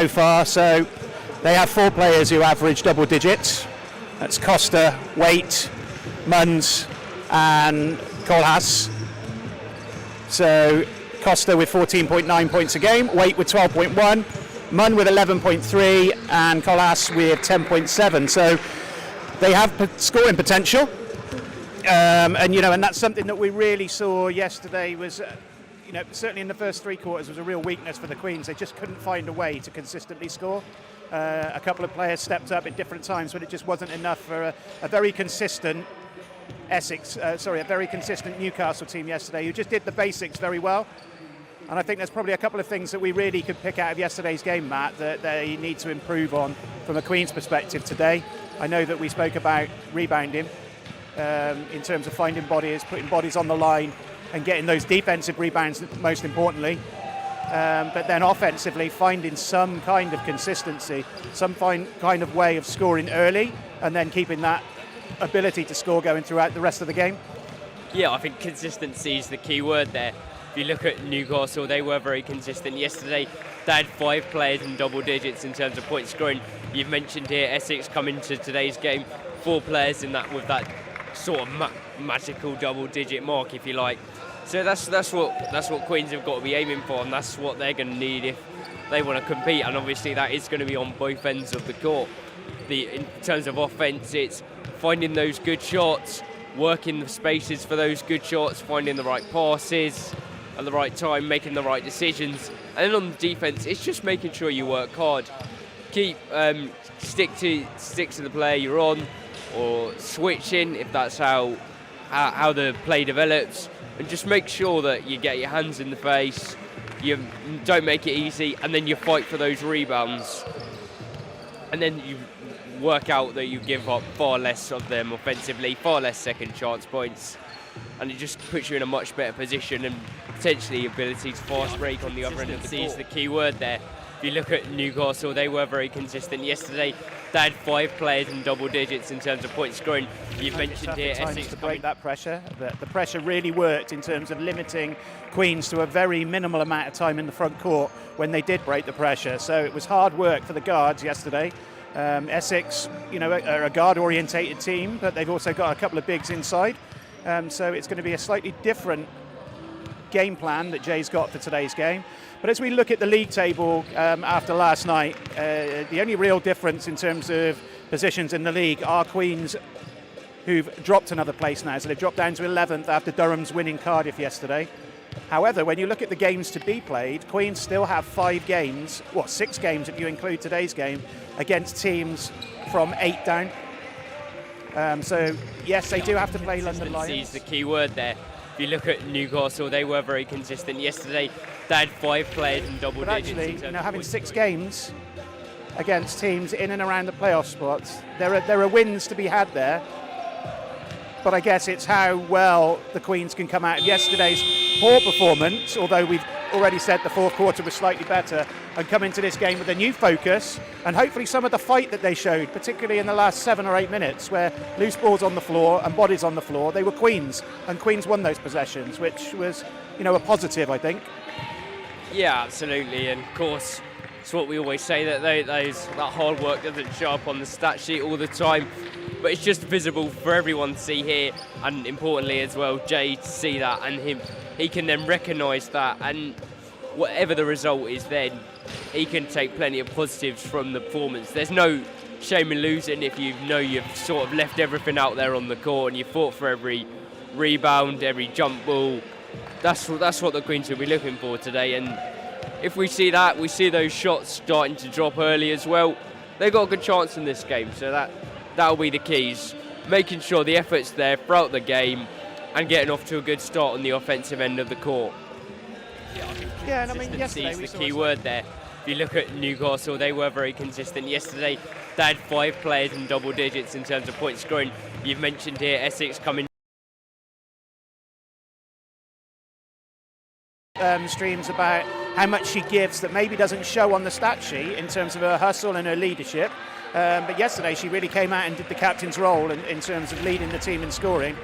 so far. So they have 4 players who average double digits. That's Costa, Waite, Munns and Colhass. So Costa with 14.9 points a game, Waite with 12.1, Munn with 11.3 and Colhass with 10.7. So they have scoring potential. And that's something that we really saw yesterday was, certainly in the first 3 quarters was a real weakness for the Queens. They just couldn't find a way to consistently score. A couple of players stepped up at different times, but it just wasn't enough for a very consistent a very consistent Newcastle team yesterday, who just did the basics very well. And I think there's probably a couple of things that we really could pick out of yesterday's game, Matt, that they need to improve on from a Queen's perspective today. I know that we spoke about rebounding in terms of finding bodies, putting bodies on the line and getting those defensive rebounds most importantly. But then offensively finding some kind of consistency, some kind of way of scoring early and then keeping that ability to score going throughout the rest of the game. Yeah, I think consistency is the key word there. If you look at Newcastle, they were very consistent. Yesterday, they had 5 players in double digits in terms of point scoring. You've mentioned here Essex coming to today's game, 4 players in that with that sort of magical double digit mark, if you like. So that's what Queens have got to be aiming for, and that's what they're going to need if they want to compete. And obviously that is going to be on both ends of the court. In terms of offence, it's finding those good shots, working the spaces for those good shots, finding the right passes at the right time, making the right decisions. And then on the defence, it's just making sure you work hard. Keep stick to the player you're on, or switching if that's how the play develops. And just make sure that you get your hands in the face, you don't make it easy, and then you fight for those rebounds. And then you work out that you give up far less of them offensively, far less second chance points, and it just puts you in a much better position and potentially ability to fast break on the other end of the court. Is the key word there. If you look at Newcastle, they were very consistent yesterday. They had 5 players in double digits in terms of point scoring. You've mentioned here Essex to break that pressure. The pressure really worked in terms of limiting Queens to a very minimal amount of time in the front court when they did break the pressure. So it was hard work for the guards yesterday. Essex, are a guard-orientated team, but they've also got a couple of bigs inside. So it's going to be a slightly different game plan that Jay's got for today's game. But as we look at the league table after last night, the only real difference in terms of positions in the league are Queens, who've dropped another place now. So they've dropped down to 11th after Durham's winning Cardiff yesterday. However, when you look at the games to be played, Queens still have 5 games, 6 games if you include today's game, against teams from 8 down. So yes, they do have to play London Lions. Consistency is the key word there. If you look at Newcastle, they were very consistent yesterday. They had 5 players in double digits. Actually, having 6 games against teams in and around the playoff spots, there are wins to be had there. But I guess it's how well the Queens can come out of yesterday's poor performance, although we've already said the fourth quarter was slightly better, and come into this game with a new focus and hopefully some of the fight that they showed, particularly in the last 7 or 8 minutes where loose balls on the floor and bodies on the floor, they were Queens, and Queens won those possessions, which was, a positive, I think. Yeah, absolutely, and of course, it's what we always say, that that hard work doesn't show up on the stat sheet all the time, but it's just visible for everyone to see here, and importantly as well, Jay to see that, and he can then recognise that, and whatever the result is then, he can take plenty of positives from the performance. There's no shame in losing if you've sort of left everything out there on the court and you fought for every rebound, every jump ball. That's what the Queens will be looking for today, and if we see that, we see those shots starting to drop early as well, they've got a good chance in this game, so that'll be the keys. Making sure the effort's there throughout the game and getting off to a good start on the offensive end of the court. Yeah, and I mean, yesterday is the key word there. If you look at Newcastle, they were very consistent yesterday. They had 5 players in double digits in terms of point scoring. You've mentioned here Essex coming. Streams about how much she gives that maybe doesn't show on the stat sheet in terms of her hustle and her leadership. But yesterday she really came out and did the captain's role in terms of leading the team in scoring.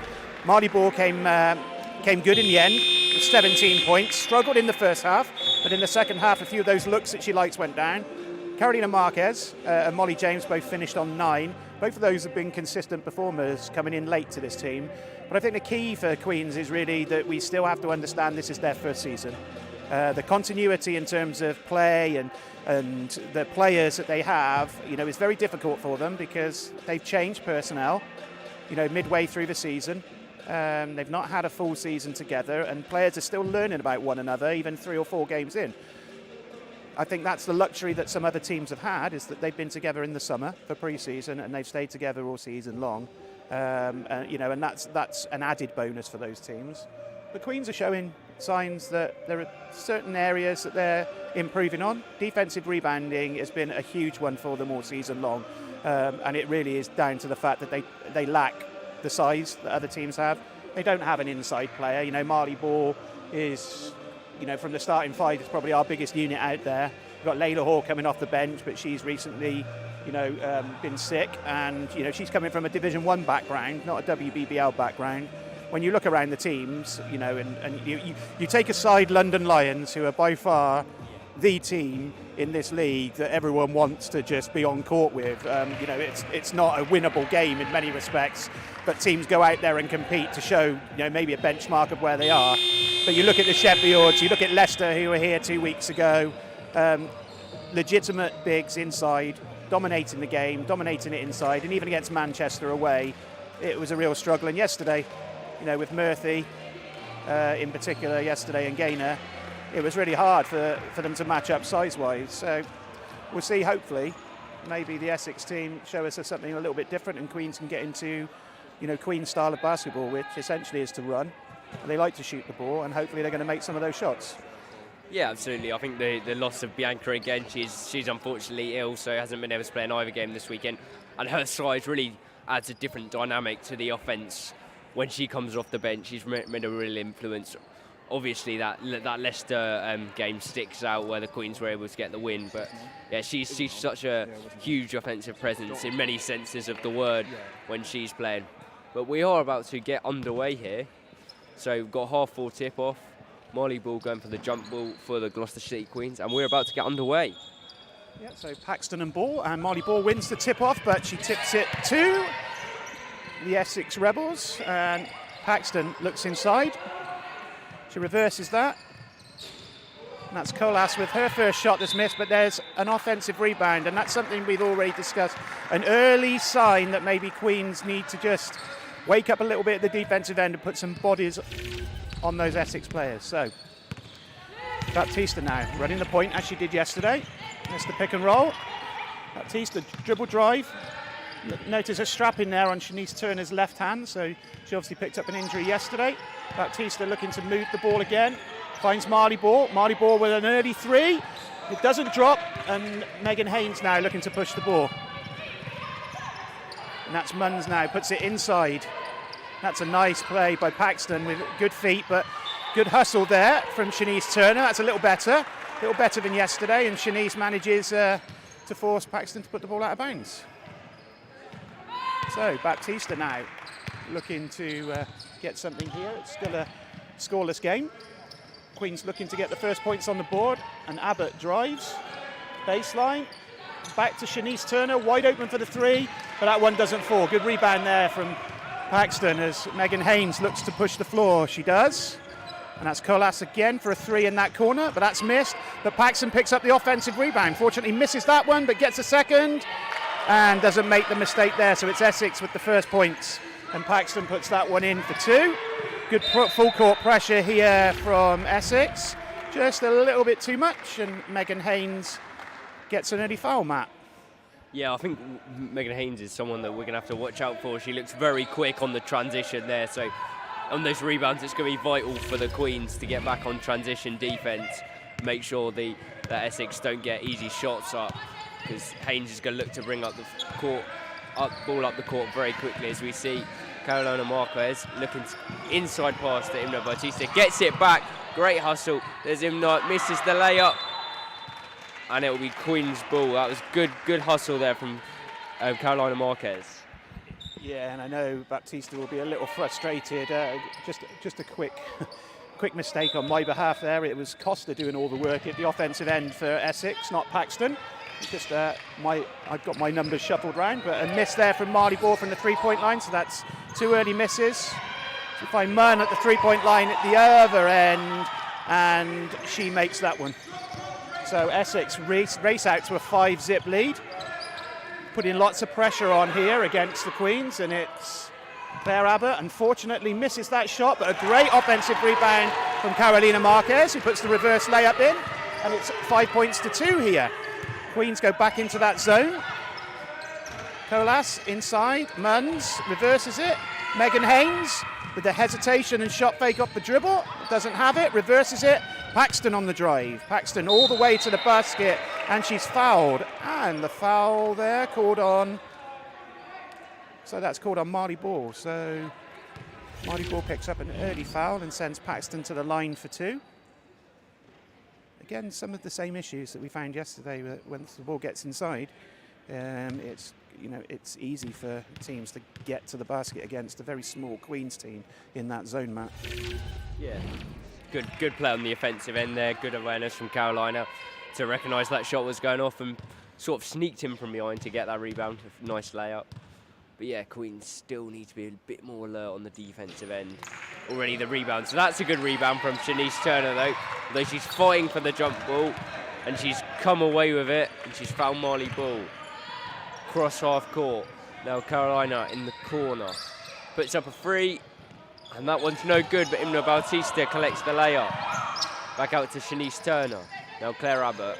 Marley Ball came good in the end with 17 points, struggled in the first half, but in the second half a few of those looks that she likes went down. Carolina Marquez and Molly James both finished on 9. Both of those have been consistent performers coming in late to this team. But I think the key for Queens is really that we still have to understand this is their first season. The continuity in terms of play and the players that they have, is very difficult for them because they've changed personnel, midway through the season. They've not had a full season together, and players are still learning about one another, even 3 or 4 games in. I think that's the luxury that some other teams have had, is that they've been together in the summer for pre-season and they've stayed together all season long. And that's an added bonus for those teams. The Queens are showing signs that there are certain areas that they're improving on. Defensive rebounding has been a huge one for them all season long, and it really is down to the fact that they lack the size that other teams have. They don't have an inside player. Marley Ball is, from the starting 5, is probably our biggest unit out there. We've got Layla Hall coming off the bench, but she's recently, been sick, and she's coming from a Division 1 background, not a WBBL background. When you look around the teams, and you take aside London Lions, who are by far the team in this league that everyone wants to just be on court with. It's not a winnable game in many respects, but teams go out there and compete to show, maybe a benchmark of where they are. But you look at the Sheffields, you look at Leicester, who were here 2 weeks ago, legitimate bigs inside, dominating the game, dominating it inside, and even against Manchester away, it was a real struggle. And yesterday, with Murphy in particular yesterday and Gaynor, it was really hard for them to match up size-wise. So we'll see, hopefully, maybe the Essex team show us something a little bit different and Queens can get into, Queen's style of basketball, which essentially is to run. And they like to shoot the ball, and hopefully they're going to make some of those shots. Yeah, absolutely. I think the loss of Bianca again, she's unfortunately ill, so hasn't been able to play an either game this weekend. And her size really adds a different dynamic to the offence. When she comes off the bench, she's made a real influence. Obviously, that Leicester game sticks out where the Queens were able to get the win. But yeah, she's such a huge offensive presence in many senses of the word when she's playing. But we are about to get underway here. So we've got half 4 tip-off. Marley Ball going for the jump ball for the Gloucester City Queens, and we're about to get underway. Yeah, so Paxton and Ball, and Marley Ball wins the tip-off, but she tips it to the Essex Rebels, and Paxton looks inside. She reverses that. And that's Colas with her first shot that's missed, but there's an offensive rebound, and that's something we've already discussed. An early sign that maybe Queens need to just wake up a little bit at the defensive end and put some bodies on those Essex players. So Baptista now running the point as she did yesterday. That's the pick and roll. Baptista dribble drive. Notice a strap in there on Shanice Turner's left hand, so she obviously picked up an injury yesterday. Baptista looking to move the ball again. Finds Marley Ball. Marley Ball with an early 3. It doesn't drop, and Megan Haynes now looking to push the ball. And that's Munns now, puts it inside. That's a nice play by Paxton with good feet, but good hustle there from Shanice Turner. That's a little better than yesterday, and Shanice manages to force Paxton to put the ball out of bounds. So Baptista now looking to get something here. It's still a scoreless game. Queens looking to get the first points on the board, and Abbott drives, baseline, back to Shanice Turner, wide open for the 3, but that one doesn't fall. Good rebound there from Paxton as Megan Haynes looks to push the floor. She does. And that's Colas again for a 3 in that corner, but that's missed. But Paxton picks up the offensive rebound. Fortunately misses that one, but gets a second and doesn't make the mistake there. So it's Essex with the first points, and Paxton puts that one in for 2. Good full court pressure here from Essex. Just a little bit too much, and Megan Haynes gets an early foul, Matt. Yeah, I think Megan Haynes is someone that we're going to have to watch out for. She looks very quick on the transition there. So on those rebounds, it's going to be vital for the Queens to get back on transition defence. Make sure that Essex don't get easy shots up, because Haynes is going to look to bring up the court, ball up the court very quickly, as we see Carolina Marquez looking inside pass to Imna Bautista. Gets it back. Great hustle. There's Imna, misses the layup. And it will be Queen's ball. That was good hustle there from Carolina Marquez. Yeah, and I know Baptista will be a little frustrated. Just a quick mistake on my behalf there. It was Costa doing all the work at the offensive end for Essex, not Paxton. Just I've got my numbers shuffled round, but a miss there from Marley Ball from the 3-point line, so that's 2 early misses. So you find Munn at the 3-point line at the other end, and she makes that one. So Essex race out to a 5-zip lead, putting lots of pressure on here against the Queens, and it's Claire Abbott unfortunately misses that shot, but a great offensive rebound from Carolina Marquez, who puts the reverse layup in, and it's 5 points to 2 here. Queens go back into that zone. Colas inside, Munns reverses it. Megan Haynes with the hesitation and shot fake off the dribble, doesn't have it, reverses it. Paxton on the drive. Paxton all the way to the basket, and she's fouled. And the foul there called on. So that's called on Marley Ball. So Marley Ball picks up an early foul and sends Paxton to the line for 2. Again, some of the same issues that we found yesterday. Once the ball gets inside, it's easy for teams to get to the basket against a very small Queens team in that zone, Matt. Yeah. Good play on the offensive end there. Good awareness from Carolina to recognise that shot was going off and sort of sneaked him from behind to get that rebound. Nice layup. But yeah, Queens still need to be a bit more alert on the defensive end. Already the rebound. So that's a good rebound from Shanice Turner though she's fighting for the jump ball and she's come away with it and she's found Marley Ball. Cross half court. Now Carolina in the corner. Puts up a 3. And that one's no good, but Imna Bautista collects the layup. Back out to Shanice Turner. Now Claire Abbott.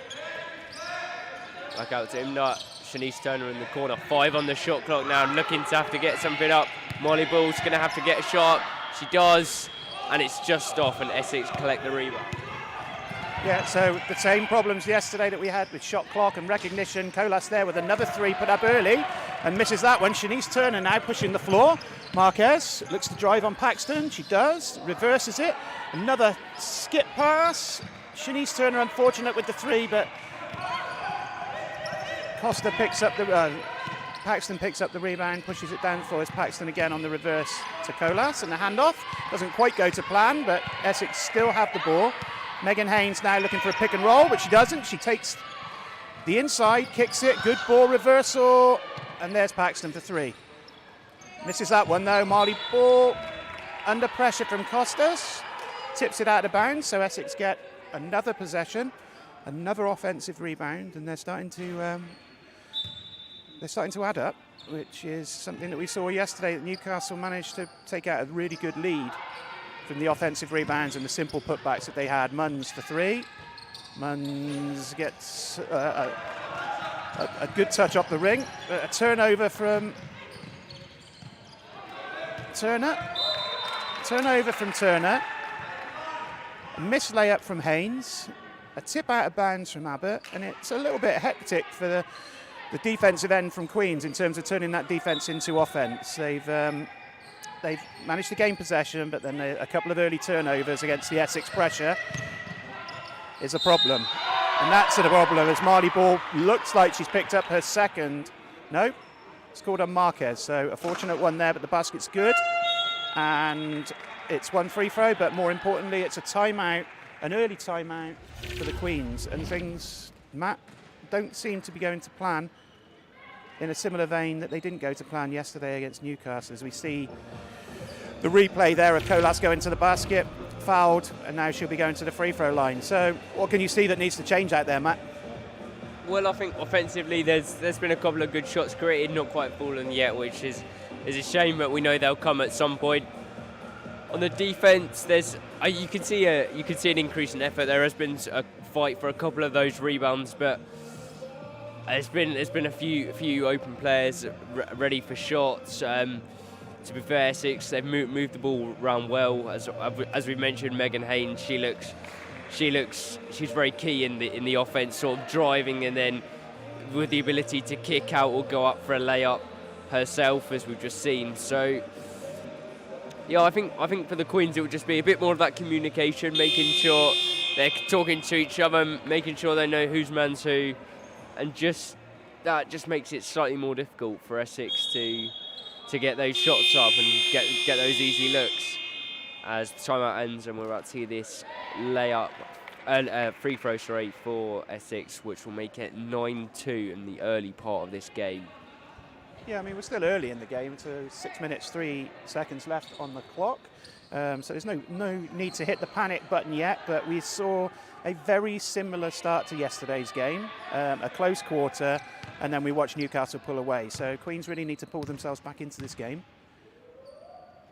Back out to Imna. Shanice Turner in the corner. 5 on the shot clock now, looking to have to get something up. Marley Ball's going to have to get a shot. She does, and it's just off, and Essex collect the rebound. Yeah, so the same problems yesterday that we had with shot clock and recognition. Colas there with another 3 put up early and misses that one. Shanice Turner now pushing the floor. Marquez looks to drive on Paxton. She does, reverses it. Another skip pass. Shanice Turner unfortunate with the 3, but Costa picks up the Paxton picks up the rebound, pushes it down for us. Paxton again on the reverse to Colas, and the handoff doesn't quite go to plan, but Essex still have the ball. Megan Haynes now looking for a pick and roll, but she doesn't. She takes the inside, kicks it, good ball reversal, and there's Paxton for 3. Misses that one though. Marley Ball under pressure from Costas, tips it out of bounds, so Essex get another possession, another offensive rebound, and they're starting to add up, which is something that we saw yesterday, that Newcastle managed to take out a really good lead from the offensive rebounds and the simple putbacks that they had. Munns for 3. Munns gets a good touch off the ring. A turnover from Turner. Turnover from Turner. A missed layup from Haynes. A tip out of bounds from Abbott. And it's a little bit hectic for the defensive end from Queens in terms of turning that defense into offense. They've managed to gain possession, but then a couple of early turnovers against the Essex pressure is a problem. And that's a problem as Marley Ball looks like she's picked up her second. No, it's called on Marquez. So a fortunate one there, but the basket's good. And it's one free throw, but more importantly, it's a timeout, an early timeout for the Queens. And things, Matt, don't seem to be going to plan in a similar vein that they didn't go to plan yesterday against Newcastle. As we see the replay there of Colas going to the basket, fouled, and now she'll be going to the free throw line. So what can you see that needs to change out there, Matt? Well, I think offensively there's been a couple of good shots created, not quite fallen yet, which is a shame, but we know they'll come at some point. On the defense, you can see an increase in effort. There has been a fight for a couple of those rebounds, but there's been a few open players ready for shots. To be fair, Essex, they've moved the ball around well. As we mentioned, Megan Haynes, she's very key in the offense, sort of driving and then with the ability to kick out or go up for a layup herself, as we've just seen. So yeah, I think for the Queens it would just be a bit more of that communication, making sure they're talking to each other, making sure they know whose man's who. And that just makes it slightly more difficult for Essex to get those shots up and get those easy looks as the timeout ends and we're about to see this layup free throw straight for Essex, which will make it 9-2 in the early part of this game. Yeah, I mean, we're still early in the game, so 6 minutes, 3 seconds left on the clock. So there's no need to hit the panic button yet, but we saw a very similar start to yesterday's game, a close quarter, and then we watched Newcastle pull away. So Queens really need to pull themselves back into this game.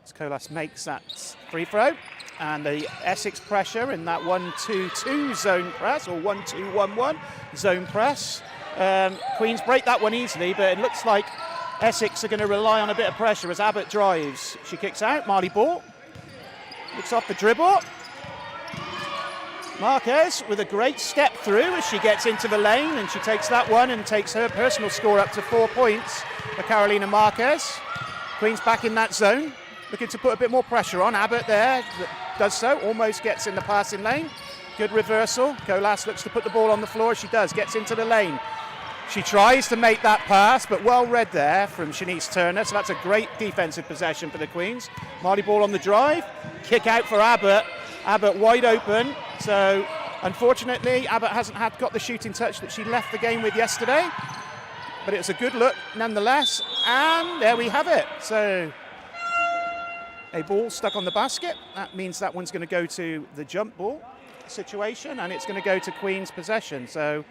As Colas makes that free throw, and the Essex pressure in that 1-2-2 zone press, or 1-2-1-1 zone press. Queens break that one easily, but it looks like Essex are going to rely on a bit of pressure as Abbott drives. She kicks out, Marley Ball. Looks off the dribble. Marquez with a great step through as she gets into the lane, and she takes that one and takes her personal score up to 4 points for Carolina Marquez. Queens back in that zone, looking to put a bit more pressure on. Abbott there does so, almost gets in the passing lane. Good reversal. Colas looks to put the ball on the floor as she does, gets into the lane. She tries to make that pass, but well read there from Shanice Turner, so that's a great defensive possession for the Queens. Marley Ball on the drive, kick out for Abbott. Abbott wide open, so unfortunately Abbott hasn't got the shooting touch that she left the game with yesterday, but it's a good look nonetheless, and there we have it. So a ball stuck on the basket. That means that one's going to go to the jump ball situation, and it's going to go to Queen's possession. So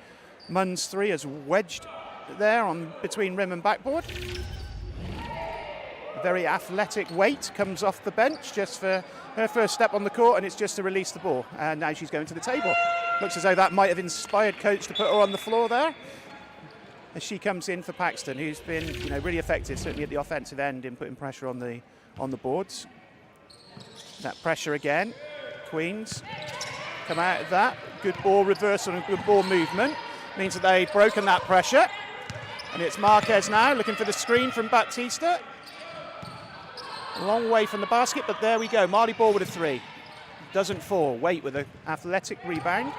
Munn's three is wedged there on between rim and backboard. A very athletic weight comes off the bench just for her first step on the court, and it's just to release the ball. And now she's going to the table. Looks as though that might have inspired coach to put her on the floor there, as she comes in for Paxton, who's been really effective, certainly at the offensive end, in putting pressure on the boards. That pressure again. Queens come out of that. Good ball reversal and good ball movement. Means that they've broken that pressure. And it's Marquez now looking for the screen from Baptista. A long way from the basket, but there we go. Marley Ball with a three. Doesn't fall. Wait with an athletic rebound.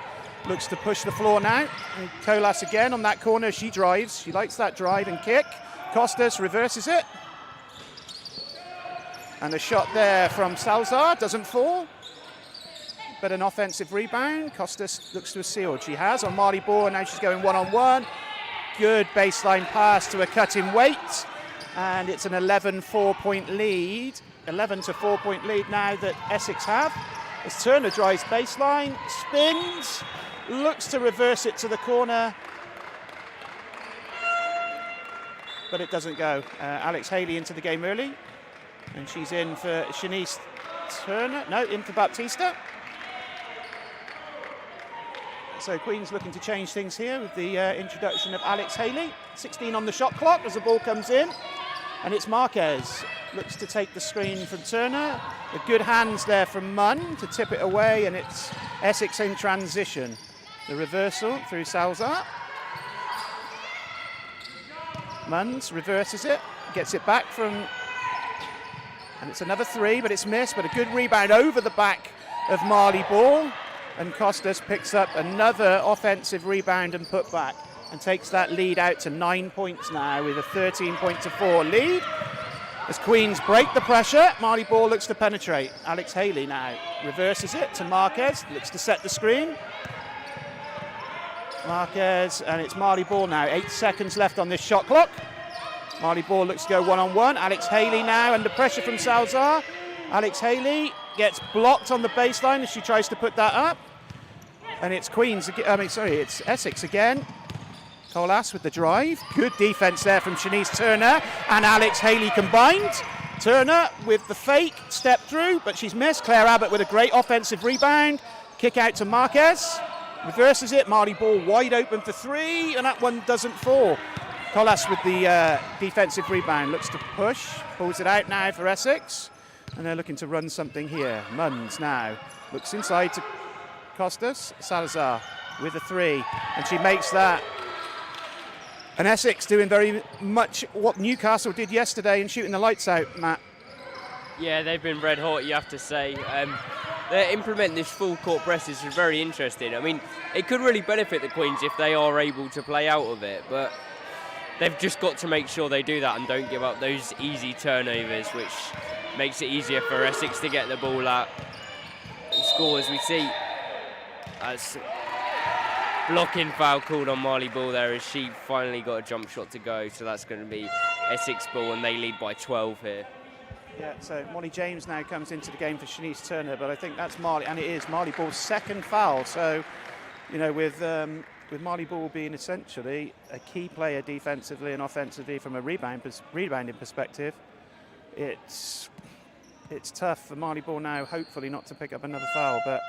Looks to push the floor now. And Colas again on that corner. She drives. She likes that drive and kick. Costas reverses it. And a shot there from Salazar. Doesn't fall. But an offensive rebound. Costas looks to have sealed. She has on Marley Ball, and now she's going one-on-one. Good baseline pass to a cutting weight. And it's an 11-4 point lead. 11 to 4 point lead now that Essex have. As Turner drives baseline, spins, looks to reverse it to the corner. But it doesn't go. Alex Haley into the game early. And she's in for Shanice Turner. No, in for Baptista. So Queen's looking to change things here with the introduction of Alex Haley. 16 on the shot clock as the ball comes in. And it's Marquez. Looks to take the screen from Turner. The good hands there from Munn to tip it away, and it's Essex in transition. The reversal through Salazar. Munns reverses it, gets it back from, and it's another three, but it's missed, but a good rebound over the back of Marley Ball. And Costas picks up another offensive rebound and put back, and takes that lead out to 9 points now with a 13-4 lead. As Queens break the pressure, Marley Ball looks to penetrate. Alex Haley now reverses it to Marquez, looks to set the screen. Marquez, and it's Marley Ball now. 8 seconds left on this shot clock. Marley Ball looks to go one-on-one. Alex Haley now under pressure from Salazar. Alex Haley gets blocked on the baseline as she tries to put that up. And it's it's Essex again. Colas with the drive. Good defense there from Shanice Turner and Alex Haley combined. Turner with the fake, step through, but she's missed. Claire Abbott with a great offensive rebound. Kick out to Marquez. Reverses it. Marley Ball wide open for three, and that one doesn't fall. Colas with the defensive rebound. Looks to push. Pulls it out now for Essex. And they're looking to run something here. Munns now looks inside to Costas. Salazar with a three, and she makes that. And Essex doing very much what Newcastle did yesterday and shooting the lights out, Matt. Yeah, they've been red hot, you have to say. They're implementing this full court press is very interesting. I mean, it could really benefit the Queens if they are able to play out of it, but they've just got to make sure they do that and don't give up those easy turnovers, which makes it easier for Essex to get the ball out and score, as we see. That's blocking foul called on Marley Ball there, as she finally got a jump shot to go. So that's going to be Essex ball, and they lead by 12 here. Yeah, so Molly James now comes into the game for Shanice Turner, but I think that's Marley, and it is Marley Ball's second foul. So, you know, with Marley Ball being essentially a key player defensively and offensively from a rebounding perspective, it's tough for Marley Ball now, hopefully not to pick up another foul. But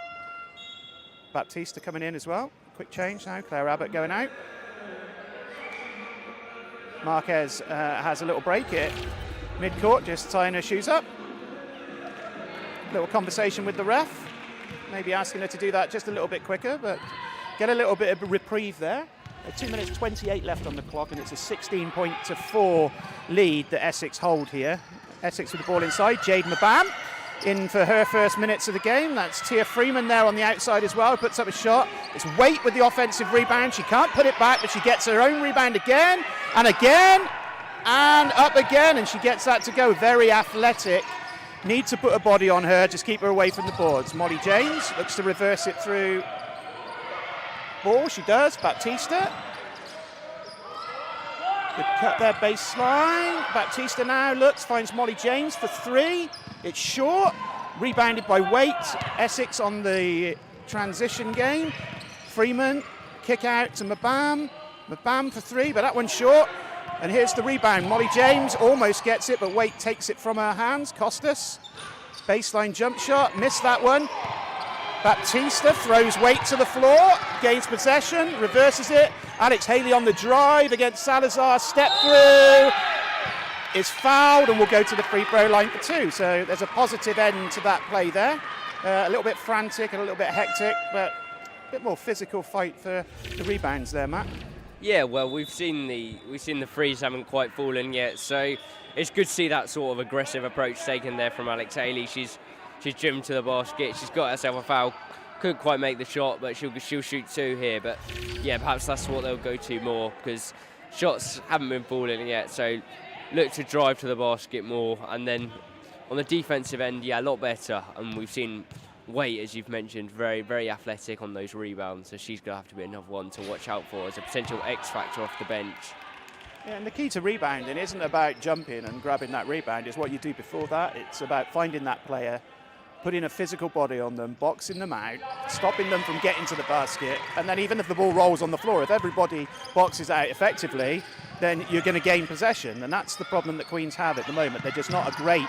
Baptista coming in as well. Quick change now. Claire Abbott going out. Marquez has a little break at mid-court, just tying her shoes up. Little conversation with the ref, maybe asking her to do that just a little bit quicker, but get a little bit of a reprieve there. 2 minutes 28 left on the clock, and it's a 16-4 lead that Essex hold here. Essex with the ball inside. Jade Mabam in for her first minutes of the game. That's Tia Freeman there on the outside as well, puts up a shot. It's Waite with the offensive rebound. She can't put it back, but she gets her own rebound again and again and up again, and she gets that to go. Very athletic. Need to put a body on her, just keep her away from the boards. Molly James looks to reverse it through ball. She does. Baptista. Good cut there, baseline. Baptista now looks, finds Molly James for three. It's short. Rebounded by Waite. Essex on the transition game. Freeman, kick out to Mabam. Mabam for three, but that one's short. And here's the rebound. Molly James almost gets it, but Waite takes it from her hands. Costas, baseline jump shot, missed that one. Baptista throws Waite to the floor, gains possession, reverses it. Alex Haley on the drive against Salazar, step through, is fouled, and will go to the free throw line for two. So there's a positive end to that play there. A little bit frantic and a little bit hectic, but a bit more physical fight for the rebounds there, Matt. Yeah, well, we've seen the threes haven't quite fallen yet, so it's good to see that sort of aggressive approach taken there from Alex Haley. She's driven to the basket. She's got herself a foul. Couldn't quite make the shot, but she'll shoot two here. But yeah, perhaps that's what they'll go to more, because shots haven't been falling yet. So look to drive to the basket more, and then on the defensive end, yeah, a lot better. And we've seen Waite, as you've mentioned, very, very athletic on those rebounds. So she's going to have to be another one to watch out for as a potential X factor off the bench. Yeah, and the key to rebounding isn't about jumping and grabbing that rebound. It's what you do before that. It's about finding that player, putting a physical body on them, boxing them out, stopping them from getting to the basket, and then even if the ball rolls on the floor, if everybody boxes out effectively, then you're going to gain possession. And that's the problem that Queens have at the moment. They're just not a great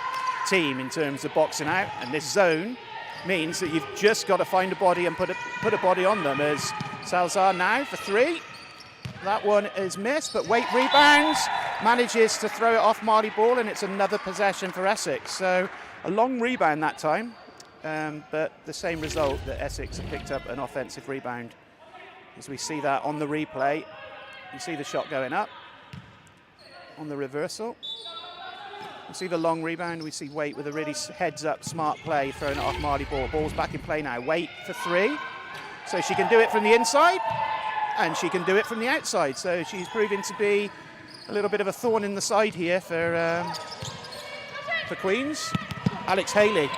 team in terms of boxing out, and this zone means that you've just got to find a body and put a body on them. As Salazar now for three. That one is missed, but Waite rebounds, manages to throw it off Marley Ball, and it's another possession for Essex. So a long rebound that time, but the same result, that Essex have picked up an offensive rebound. As we see that on the replay, you see the shot going up on the reversal. You see the long rebound. We see Waite with a really heads-up, smart play, throwing it off Marley Ball. Ball's back in play now. Waite for three. So she can do it from the inside, and she can do it from the outside. So she's proving to be a little bit of a thorn in the side here for Queens. Alex Haley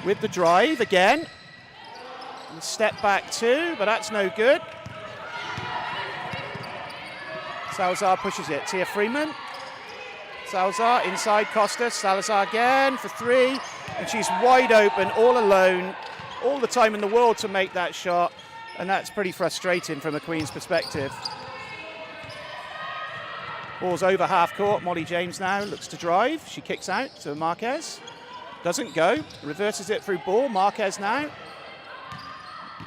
with the drive again. And step back two, but that's no good. Salazar pushes it. Tia Freeman. Salazar inside Costas. Salazar again for three. And she's wide open, all alone, all the time in the world to make that shot. And that's pretty frustrating from a Queen's perspective. Ball's over half court. Molly James now looks to drive. She kicks out to Marquez. Doesn't go. Reverses it through ball. Marquez now.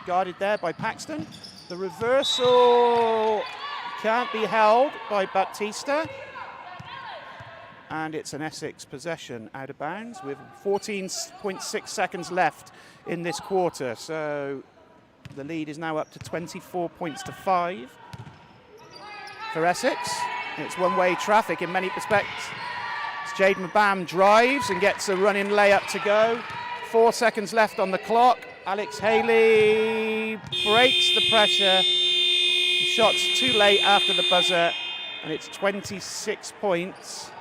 Guarded there by Paxton. The reversal can't be held by Baptista. And it's an Essex possession out of bounds with 14.6 seconds left in this quarter. So the lead is now up to 24 points to 5 for Essex. It's one-way traffic in many respects. It's Jade Mabam drives and gets a running layup to go. 4 seconds left on the clock. Alex Haley breaks the pressure. The shot's too late after the buzzer, and it's 26 points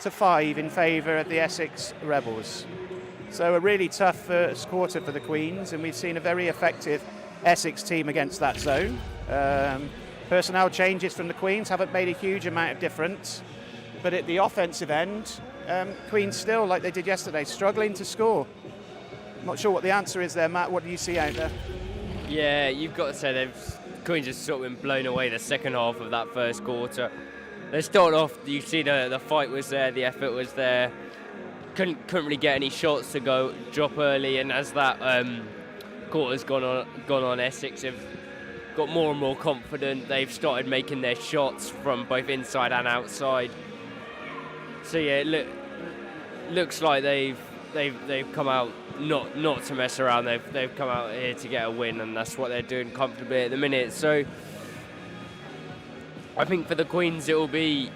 to 5 in favour of the Essex Rebels. So a really tough first quarter for the Queens, and we've seen a very effective Essex team against that zone. Personnel changes from the Queens haven't made a huge amount of difference, but at the offensive end, Queens still, like they did yesterday, struggling to score. Not sure what the answer is there, Matt. What do you see out there? Yeah, you've got to say Queens have sort of been blown away the second half of that first quarter. They started off, you see the fight was there, the effort was there. Couldn't really get any shots to drop early, and as that quarter's gone on, Essex have got more and more confident. They've started making their shots from both inside and outside. So yeah, it looks like they've come out not to mess around. They've come out here to get a win, and that's what they're doing comfortably at the minute. So I think for the Queens it will be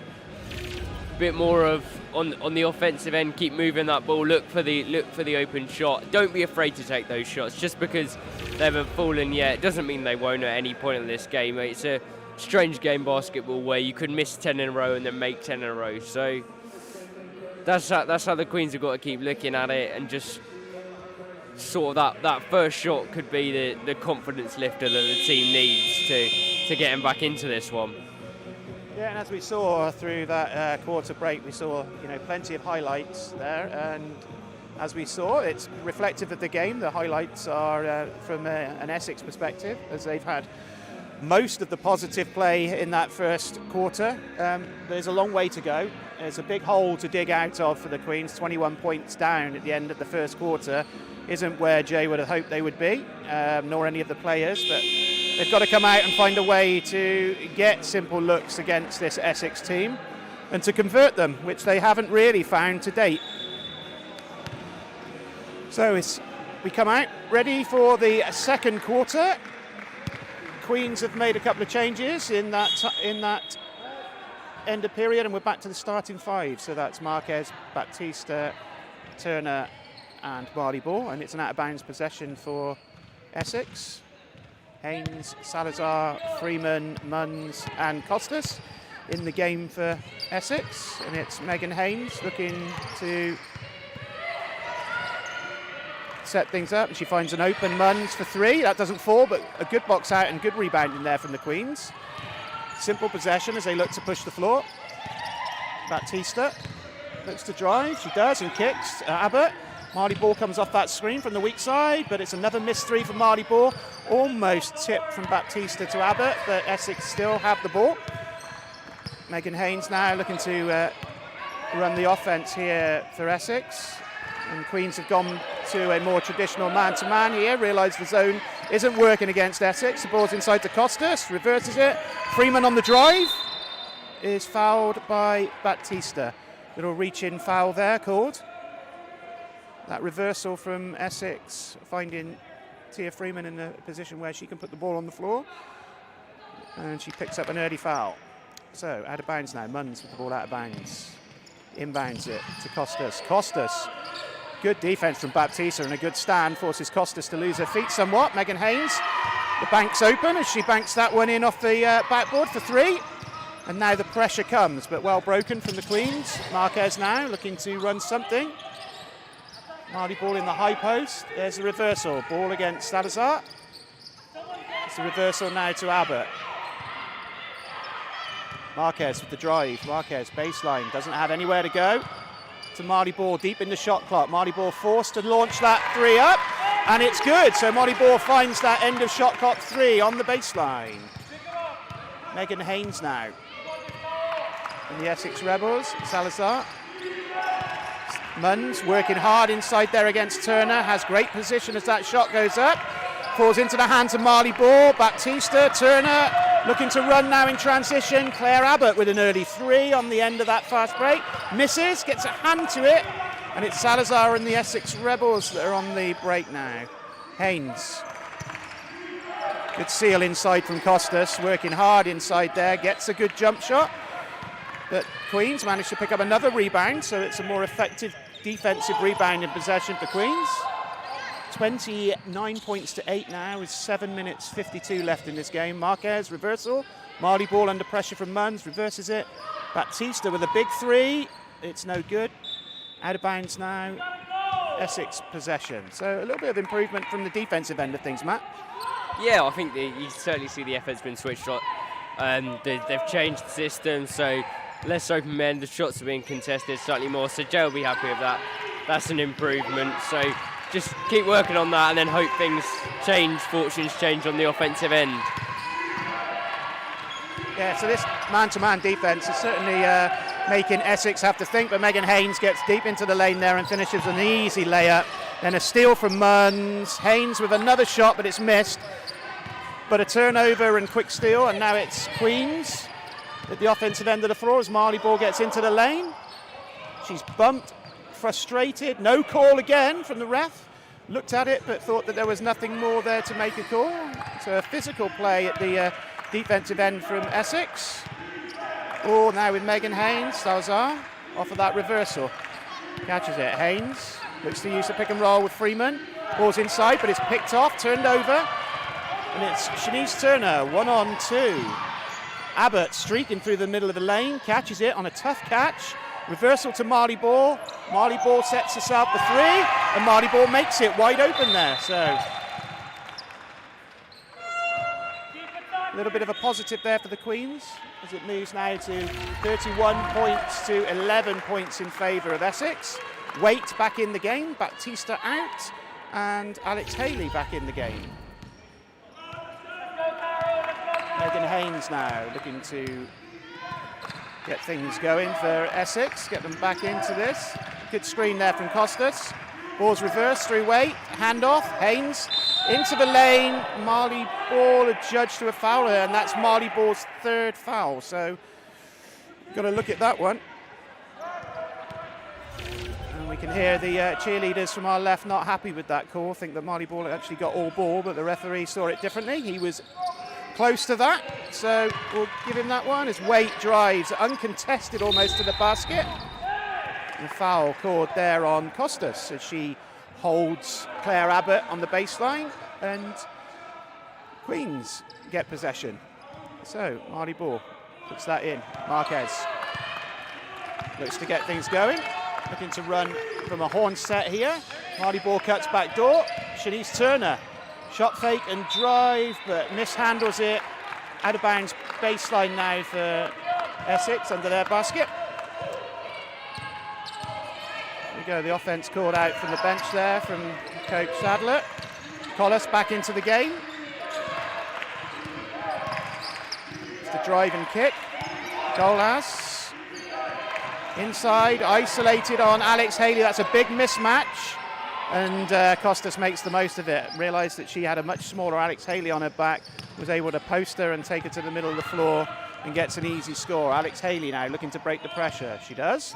a bit more of on the offensive end, keep moving that ball, look for the open shot. Don't be afraid to take those shots. Just because they haven't fallen yet doesn't mean they won't at any point in this game. It's a strange game, basketball, where you could miss 10 in a row and then make 10 in a row. So that's how the Queens have got to keep looking at it, and just sort of that first shot could be the confidence lifter that the team needs to get them back into this one. Yeah, and as we saw through that quarter break, we saw plenty of highlights there, and as we saw, it's reflective of the game. The highlights are from an Essex perspective, as they've had most of the positive play in that first quarter. There's a long way to go. There's a big hole to dig out of for the Queens. 21 points down at the end of the first quarter isn't where Jay would have hoped they would be, nor any of the players, but they've got to come out and find a way to get simple looks against this Essex team and to convert them, which they haven't really found to date. So we come out ready for the second quarter. Queens have made a couple of changes in that end of period, and we're back to the starting five. So that's Marquez, Baptista, Turner and Marley Ball, and it's an out-of-bounds possession for Essex. Haynes, Salazar, Freeman, Munns and Costas in the game for Essex, and it's Megan Haynes looking to set things up, and she finds an open Munns for three. That doesn't fall, but a good box out and good rebound in there from the Queens. Simple possession as they look to push the floor. Baptista looks to drive, she does, and kicks. Abbott. Marley Ball comes off that screen from the weak side, but it's another missed three from Marley Ball. Almost tipped from Baptista to Abbott, but Essex still have the ball. Megan Haynes now looking to run the offense here for Essex. And Queens have gone to a more traditional man-to-man here, realise the zone isn't working against Essex. The ball's inside to Costas, reverses it. Freeman on the drive is fouled by Baptista. Little reach-in foul there called. That reversal from Essex, finding Tia Freeman in a position where she can put the ball on the floor. And she picks up an early foul. So, out of bounds now. Munns with the ball out of bounds. Inbounds it to Costas. Costas, good defense from Baptista, and a good stand forces Costas to lose her feet somewhat. Megan Haynes, the bank's open as she banks that one in off the backboard for three. And now the pressure comes, but well broken from the Queens. Marquez now looking to run something. Marley Ball in the high post. There's the reversal. Ball against Salazar. It's the reversal now to Abbott. Marquez with the drive. Marquez baseline. Doesn't have anywhere to go. To Marley Ball deep in the shot clock. Marley Ball forced to launch that three up. And it's good. So Marley Ball finds that end of shot clock three on the baseline. Megan Haynes now. And the Essex Rebels. Salazar. Munns working hard inside there against Turner, has great position as that shot goes up, falls into the hands of Marley Ball. Baptista, Turner looking to run now in transition. Claire Abbott with an early three on the end of that fast break, misses, gets a hand to it, and it's Salazar and the Essex Rebels that are on the break now. Haynes, good seal inside from Costas, working hard inside there, gets a good jump shot, but Queens managed to pick up another rebound, so it's a more effective defensive rebound in possession for Queens. 29 points to 8 now with 7 minutes 52 left in this game. Marquez reversal. Marley Ball under pressure from Munns, reverses it. Baptista with a big three. It's no good. Out of bounds now. Essex possession. So a little bit of improvement from the defensive end of things, Matt. Yeah, I think you certainly see the effort's been switched on. They've changed the system, so less open men, the shots are being contested slightly more, so Jay will be happy with that. That's an improvement, so just keep working on that and then hope things change, fortunes change on the offensive end. Yeah, so this man-to-man defence is certainly making Essex have to think, but Megan Haynes gets deep into the lane there and finishes an easy layup. Then a steal from Munns. Haynes with another shot, but it's missed. But a turnover and quick steal, and now it's Queens at the offensive end of the floor as Marley Ball gets into the lane. She's bumped, frustrated, no call again from the ref. Looked at it, but thought that there was nothing more there to make a call. So a physical play at the defensive end from Essex. Oh, now with Megan Haynes, Salazar off of that reversal. Catches it, Haynes looks to use the pick and roll with Freeman. Ball's inside, but it's picked off, turned over. And it's Shanice Turner, 1-on-2. Abbott streaking through the middle of the lane, catches it on a tough catch. Reversal to Marley Ball. Marley Ball sets herself the three, and Marley Ball makes it wide open there. So a little bit of a positive there for the Queens as it moves now to 31 points to 11 points in favour of Essex. Waite back in the game, Baptista out, and Alex Haley back in the game. Megan Haynes now looking to get things going for Essex, get them back into this. Good screen there from Costas. Ball's reversed through Waite, handoff, Haynes into the lane. Marley Ball adjudged to a foul here, and that's Marley Ball's third foul. So got to look at that one. And we can hear the cheerleaders from our left not happy with that call. Think that Marley Ball actually got all ball, but the referee saw it differently. He was close to that, so we'll give him that one as Waite drives uncontested almost to the basket. And a foul called there on Costas as she holds Claire Abbott on the baseline, and Queens get possession. So Marley Ball puts that in. Marquez looks to get things going, looking to run from a horn set here. Marley Ball cuts back door. Shanice Turner, shot fake and drive, but mishandles it. Out of bounds baseline now for Essex under their basket. There we go, the offense called out from the bench there from Coach Sadler. Collis back into the game. It's the drive and kick. Colas inside, isolated on Alex Haley. That's a big mismatch. And Costas makes the most of it. Realised that she had a much smaller Alex Haley on her back, was able to post her and take her to the middle of the floor and gets an easy score. Alex Haley now looking to break the pressure. She does.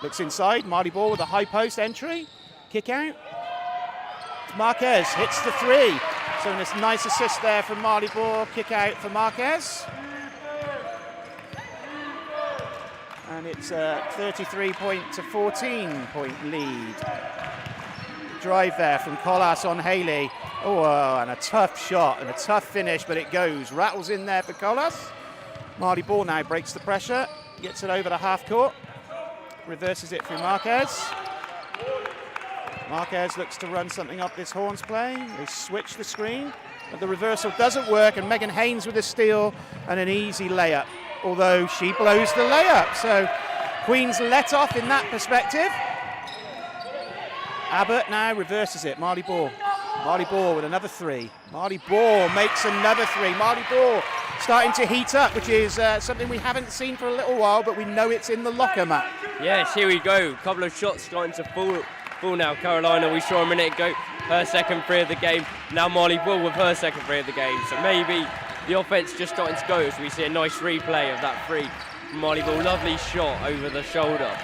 Looks inside. Marley Ball with a high post entry. Kick out. Marquez hits the three. So a nice assist there from Marley Ball. Kick out for Marquez. And it's a 33-point to 14-point lead. Drive there from Colas on Haley. Oh, and a tough shot and a tough finish, but it goes. Rattles in there for Colas. Marley Ball now breaks the pressure, gets it over the half court, reverses it through Marquez. Marquez looks to run something up this Horns play. They switch the screen, but the reversal doesn't work, and Megan Haynes with a steal and an easy layup, although she blows the layup. So Queens let off in that perspective. Abbott now reverses it. Marley Ball. Marley Ball with another three. Marley Ball makes another three. Marley Ball starting to heat up, which is something we haven't seen for a little while, but we know it's in the locker, Matt. Yes, here we go. A couple of shots starting to fall now. Carolina, we saw a minute ago, her second three of the game. Now Marley Ball with her second three of the game. So maybe the offense just starting to go as we see a nice replay of that three from Marley Ball. Lovely shot over the shoulder.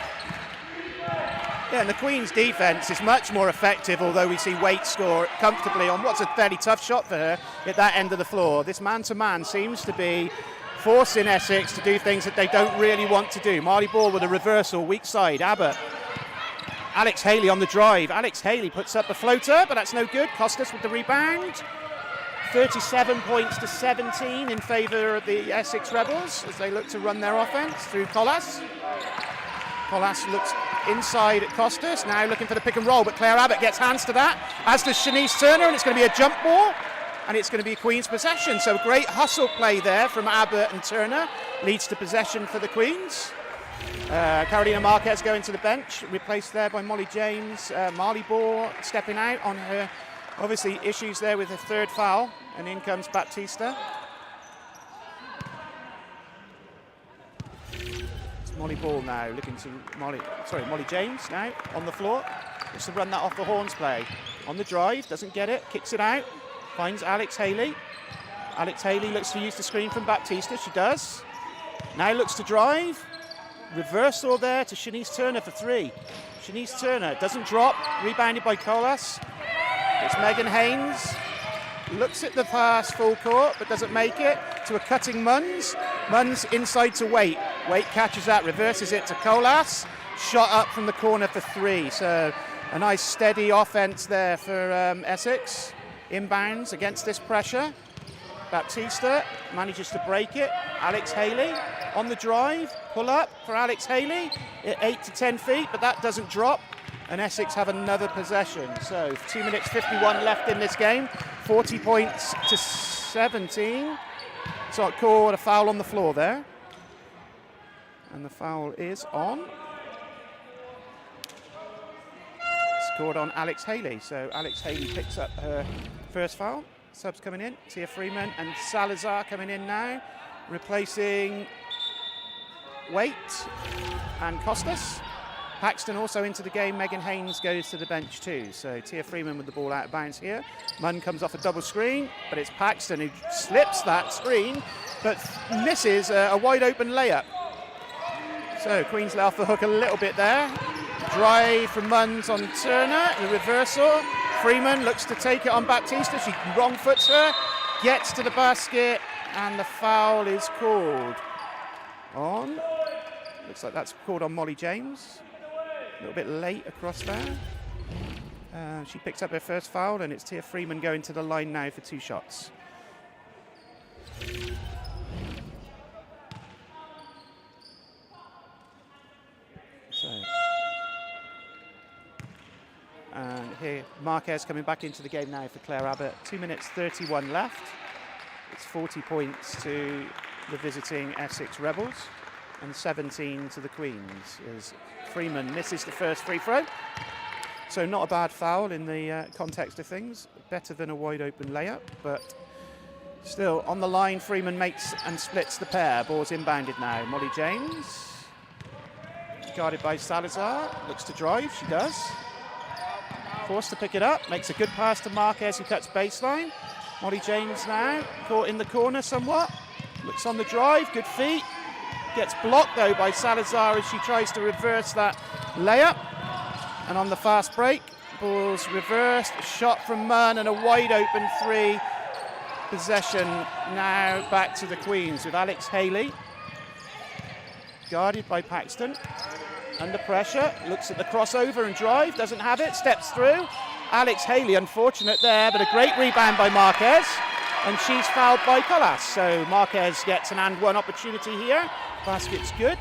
Yeah, and the Queen's defence is much more effective, although we see Waite score comfortably on what's a fairly tough shot for her at that end of the floor. This man-to-man seems to be forcing Essex to do things that they don't really want to do. Marley Ball with a reversal, weak side, Abbott. Alex Haley on the drive. Alex Haley puts up a floater, but that's no good. Costas with the rebound. 37 points to 17 in favour of the Essex Rebels as they look to run their offence through Colas. Colas looks inside at Costas, now looking for the pick and roll, but Claire Abbott gets hands to that, as does Shanice Turner, and it's going to be a jump ball. and it's going to be Queen's possession. So great hustle play there from Abbott and Turner leads to possession for the Queens. Carolina Marquez going to the bench, replaced there by Molly James. Marley Ball stepping out on her, obviously issues there with her third foul, and in comes Baptista. It's Molly Ball now looking to Molly James now on the floor. Looks to run that off the Horns play. On the drive, doesn't get it, kicks it out, finds Alex Haley. Alex Haley looks to use the screen from Baptista, she does. Now looks to drive. Reversal there to Shanice Turner for three. Shanice Turner doesn't drop, rebounded by Colas. It's Megan Haynes. Looks at the pass full court, but doesn't make it to a cutting Munns. Munns inside to Waite. Waite catches that, reverses it to Colas. Shot up from the corner for three. So a nice steady offense there for Essex. Inbounds against this pressure. Baptista manages to break it. Alex Haley on the drive, pull up for Alex Haley at 8 to 10 feet, but that doesn't drop, and Essex have another possession. So 2 minutes 51 left in this game, 40 points to 17. So it called a foul on the floor there, and the foul is on. Scored on Alex Haley. So Alex Haley picks up her first foul. Subs coming in, Tia Freeman and Salazar coming in now, replacing Waite and Costas. Paxton also into the game. Megan Haynes goes to the bench too. So Tia Freeman with the ball out of bounds here. Munn comes off a double screen, but it's Paxton who slips that screen, but misses a wide open layup. So Queens let off the hook a little bit there. Drive from Munns on Turner, the reversal. Freeman looks to take it on Baptista. She wrong foots her, gets to the basket, and the foul is called on. Looks like that's called on Molly James. A little bit late across there. She picks up her first foul, and it's Tia Freeman going to the line now for two shots. And here, Marquez coming back into the game now for Claire Abbott. 2 minutes 31 left. It's 40 points to the visiting Essex Rebels and 17 to the Queens as Freeman misses the first free throw. So not a bad foul in the context of things. Better than a wide open layup, but still on the line, Freeman makes and splits the pair. Ball's inbounded now. Molly James, guarded by Salazar, looks to drive, she does. Forced to pick it up, makes a good pass to Marquez who cuts baseline. Molly James now, caught in the corner somewhat. Looks on the drive, good feet. Gets blocked though by Salazar as she tries to reverse that layup. And on the fast break, ball's reversed, shot from Munn and a wide open three. Possession now back to the Queens with Alex Haley. Guarded by Paxton. Under pressure, looks at the crossover and drive, doesn't have it, steps through. Alex Haley, unfortunate there, but a great rebound by Marquez, and she's fouled by Colas. So Marquez gets an and one opportunity here. Basket's good,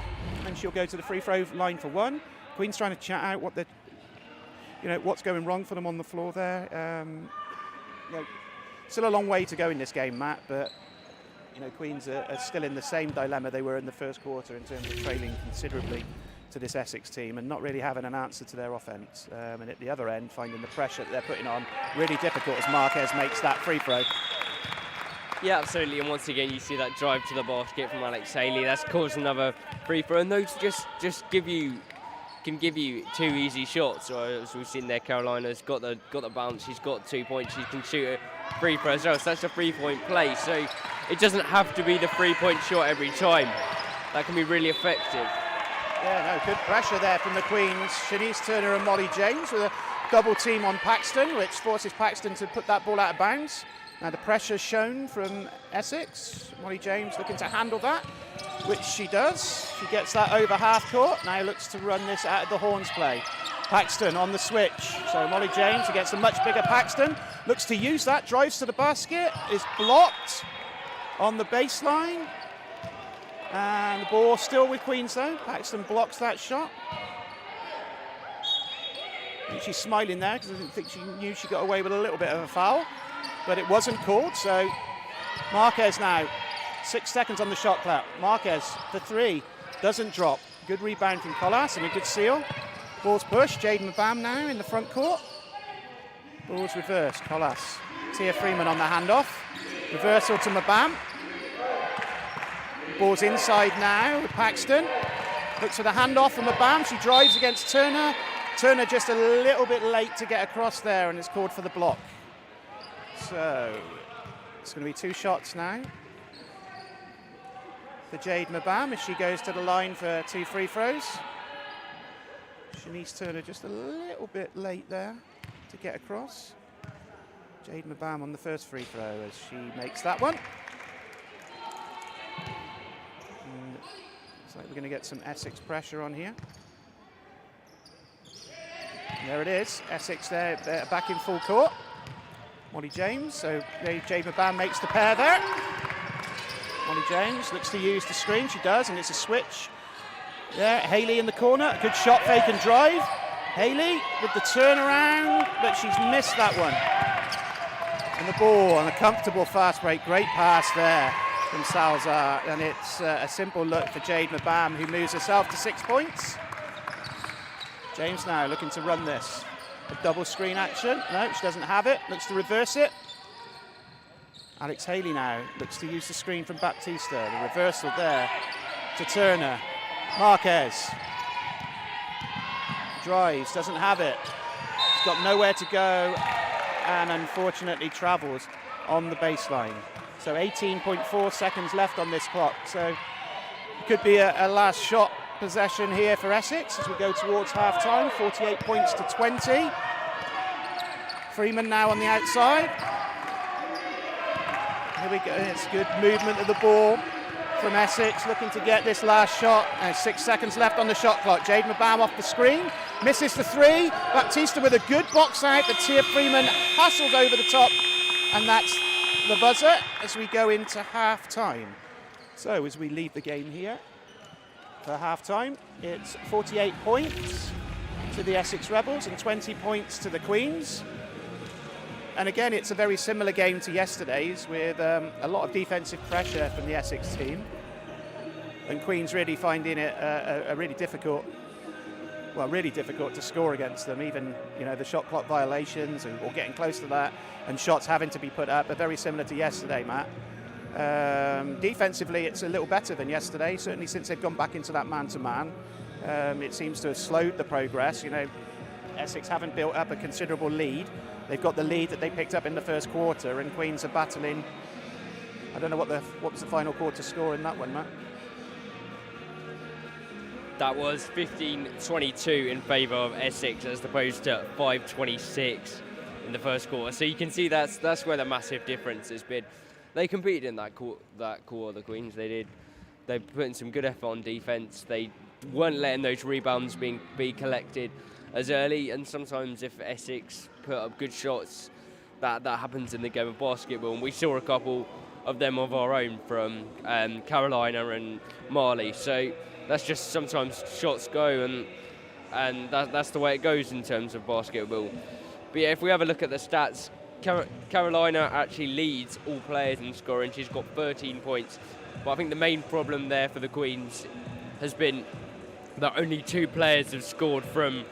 and she'll go to the free throw line for one. Queen's trying to chat out what's going wrong for them on the floor there. Still a long way to go in this game, Matt, but Queens are still in the same dilemma they were in the first quarter in terms of trailing considerably to this Essex team and not really having an answer to their offense. And at the other end, finding the pressure that they're putting on really difficult as Marquez makes that free throw. Yeah, absolutely. And once again, you see that drive to the basket from Alex Haley. That's caused another free throw. And those just can give you two easy shots. Or as we've seen there, Carolina's got the bounce. She's got 2 points. She can shoot a free throw as well. So that's a 3-point play. So it doesn't have to be the 3-point shot every time. That can be really effective. Yeah, no, good pressure there from the Queens. Shanice Turner and Molly James with a double team on Paxton, which forces Paxton to put that ball out of bounds. Now the pressure's shown from Essex. Molly James looking to handle that, which she does. She gets that over half court. Now looks to run this out of the Horns play. Paxton on the switch. So Molly James against a much bigger Paxton. Looks to use that, drives to the basket, is blocked on the baseline. And the ball still with Queens though. Paxton blocks that shot. I think she's smiling there because I think she knew she got away with a little bit of a foul. but it wasn't called. So Marquez now, 6 seconds on the shot clock. Marquez for three, doesn't drop. Good rebound from Colas and a good seal. Ball's pushed. Jaden Mabam now in the front court. Ball's reversed. Colas. Tia Freeman on the handoff. Reversal to Mabam. Ball's inside now with Paxton. Looks for the handoff from Mabam. She drives against Turner. Turner just a little bit late to get across there, and it's called for the block. So it's going to be 2 shots now for Jade Mabam as she goes to the line for 2 free throws. Shanice Turner just a little bit late there to get across. Jade Mabam on the first free throw as she makes that one. And looks like we're going to get some Essex pressure on here. And there it is, Essex there back in full court. Molly James, so Jade Mabam makes the pair there. Molly James looks to use the screen, she does, and it's a switch. Yeah, Haley in the corner, good shot, fake and drive. Haley with the turnaround, but she's missed that one. And the ball on a comfortable fast break, great pass there from Salazar, and it's a simple look for Jade Mabam, who moves herself to 6 points. James now looking to run this. A double screen action, no, she doesn't have it, looks to reverse it. Alex Haley now looks to use the screen from Baptista, the reversal there to Turner. Marquez drives, doesn't have it. She's got nowhere to go and unfortunately travels on the baseline. So 18.4 seconds left on this clock. So it could be a last shot possession here for Essex as we go towards half time. 48 points to 20. Freeman now on the outside. Here we go, it's good movement of the ball from Essex, looking to get this last shot. 6 seconds left on the shot clock. Jade Mabam off the screen, misses the three. Baptista with a good box out, but Tia Freeman hustles over the top, and that's the buzzer as we go into half time. So as we leave the game here for half time, it's 48 points to the Essex Rebels and 20 points to the Queens. And again, it's a very similar game to yesterday's with a lot of defensive pressure from the Essex team. And Queens really finding it really difficult to score against them. Even, the shot clock violations or getting close to that and shots having to be put up are very similar to yesterday, Matt. Defensively, it's a little better than yesterday, certainly since they've gone back into that man-to-man. It seems to have slowed the progress. Essex haven't built up a considerable lead. They've got the lead that they picked up in the first quarter, and Queens are battling. I don't know what was the final quarter score in that one, Matt? That was 15-22 in favour of Essex as opposed to 5-26 in the first quarter. So you can see that's where the massive difference has been. They competed in that quarter, the Queens. They did. They put in some good effort on defence. They weren't letting those rebounds be collected as early, and sometimes if Essex put up good shots, that happens in the game of basketball, and we saw a couple of them of our own from Carolina and Marley. So that's just sometimes shots go, and that's the way it goes in terms of basketball. But yeah, if we have a look at the stats, Carolina actually leads all players in scoring. She's got 13 points, but I think the main problem there for the Queens has been that only 2 players have scored from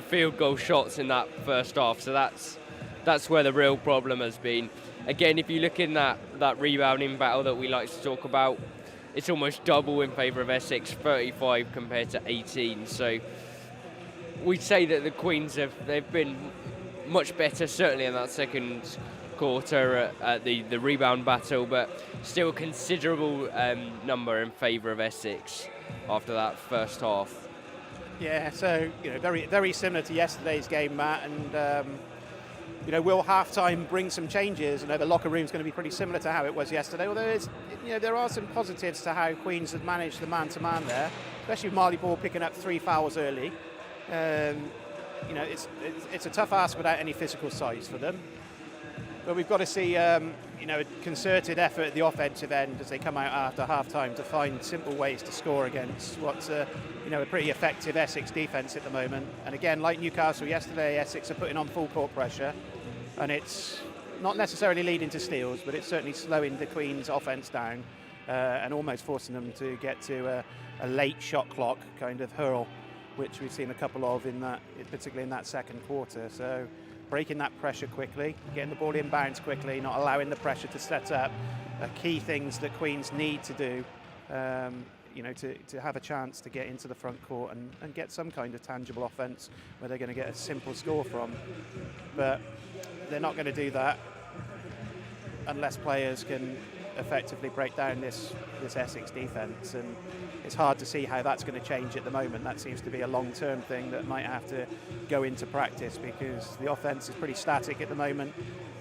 field goal shots in that first half. So that's where the real problem has been. Again, if you look in that rebounding battle that we like to talk about, it's almost double in favour of Essex, 35 compared to 18. So we'd say that the Queens they've been much better, certainly in that second quarter at the rebound battle, but still a considerable number in favour of Essex after that first half. Yeah, so very very similar to yesterday's game, Matt, and will halftime bring some changes? The locker room's going to be pretty similar to how it was yesterday. Although there are some positives to how Queens have managed the man-to-man there, especially with Marley Ball picking up 3 fouls early. It's a tough ask without any physical size for them. But we've got to see a concerted effort at the offensive end as they come out after half-time to find simple ways to score against what's a pretty effective Essex defence at the moment. And again, like Newcastle yesterday, Essex are putting on full court pressure, and it's not necessarily leading to steals, but it's certainly slowing the Queen's offence down and almost forcing them to get to a late shot clock kind of hurl, which we've seen a couple of particularly in that second quarter. So breaking that pressure quickly, getting the ball inbounds quickly, not allowing the pressure to set up, are key things that Queens need to do, to have a chance to get into the front court and get some kind of tangible offence where they're going to get a simple score from. But they're not going to do that unless players can effectively break down this Essex defence, and it's hard to see how that's going to change at the moment. That seems to be a long-term thing that might have to go into practice, because the offence is pretty static at the moment.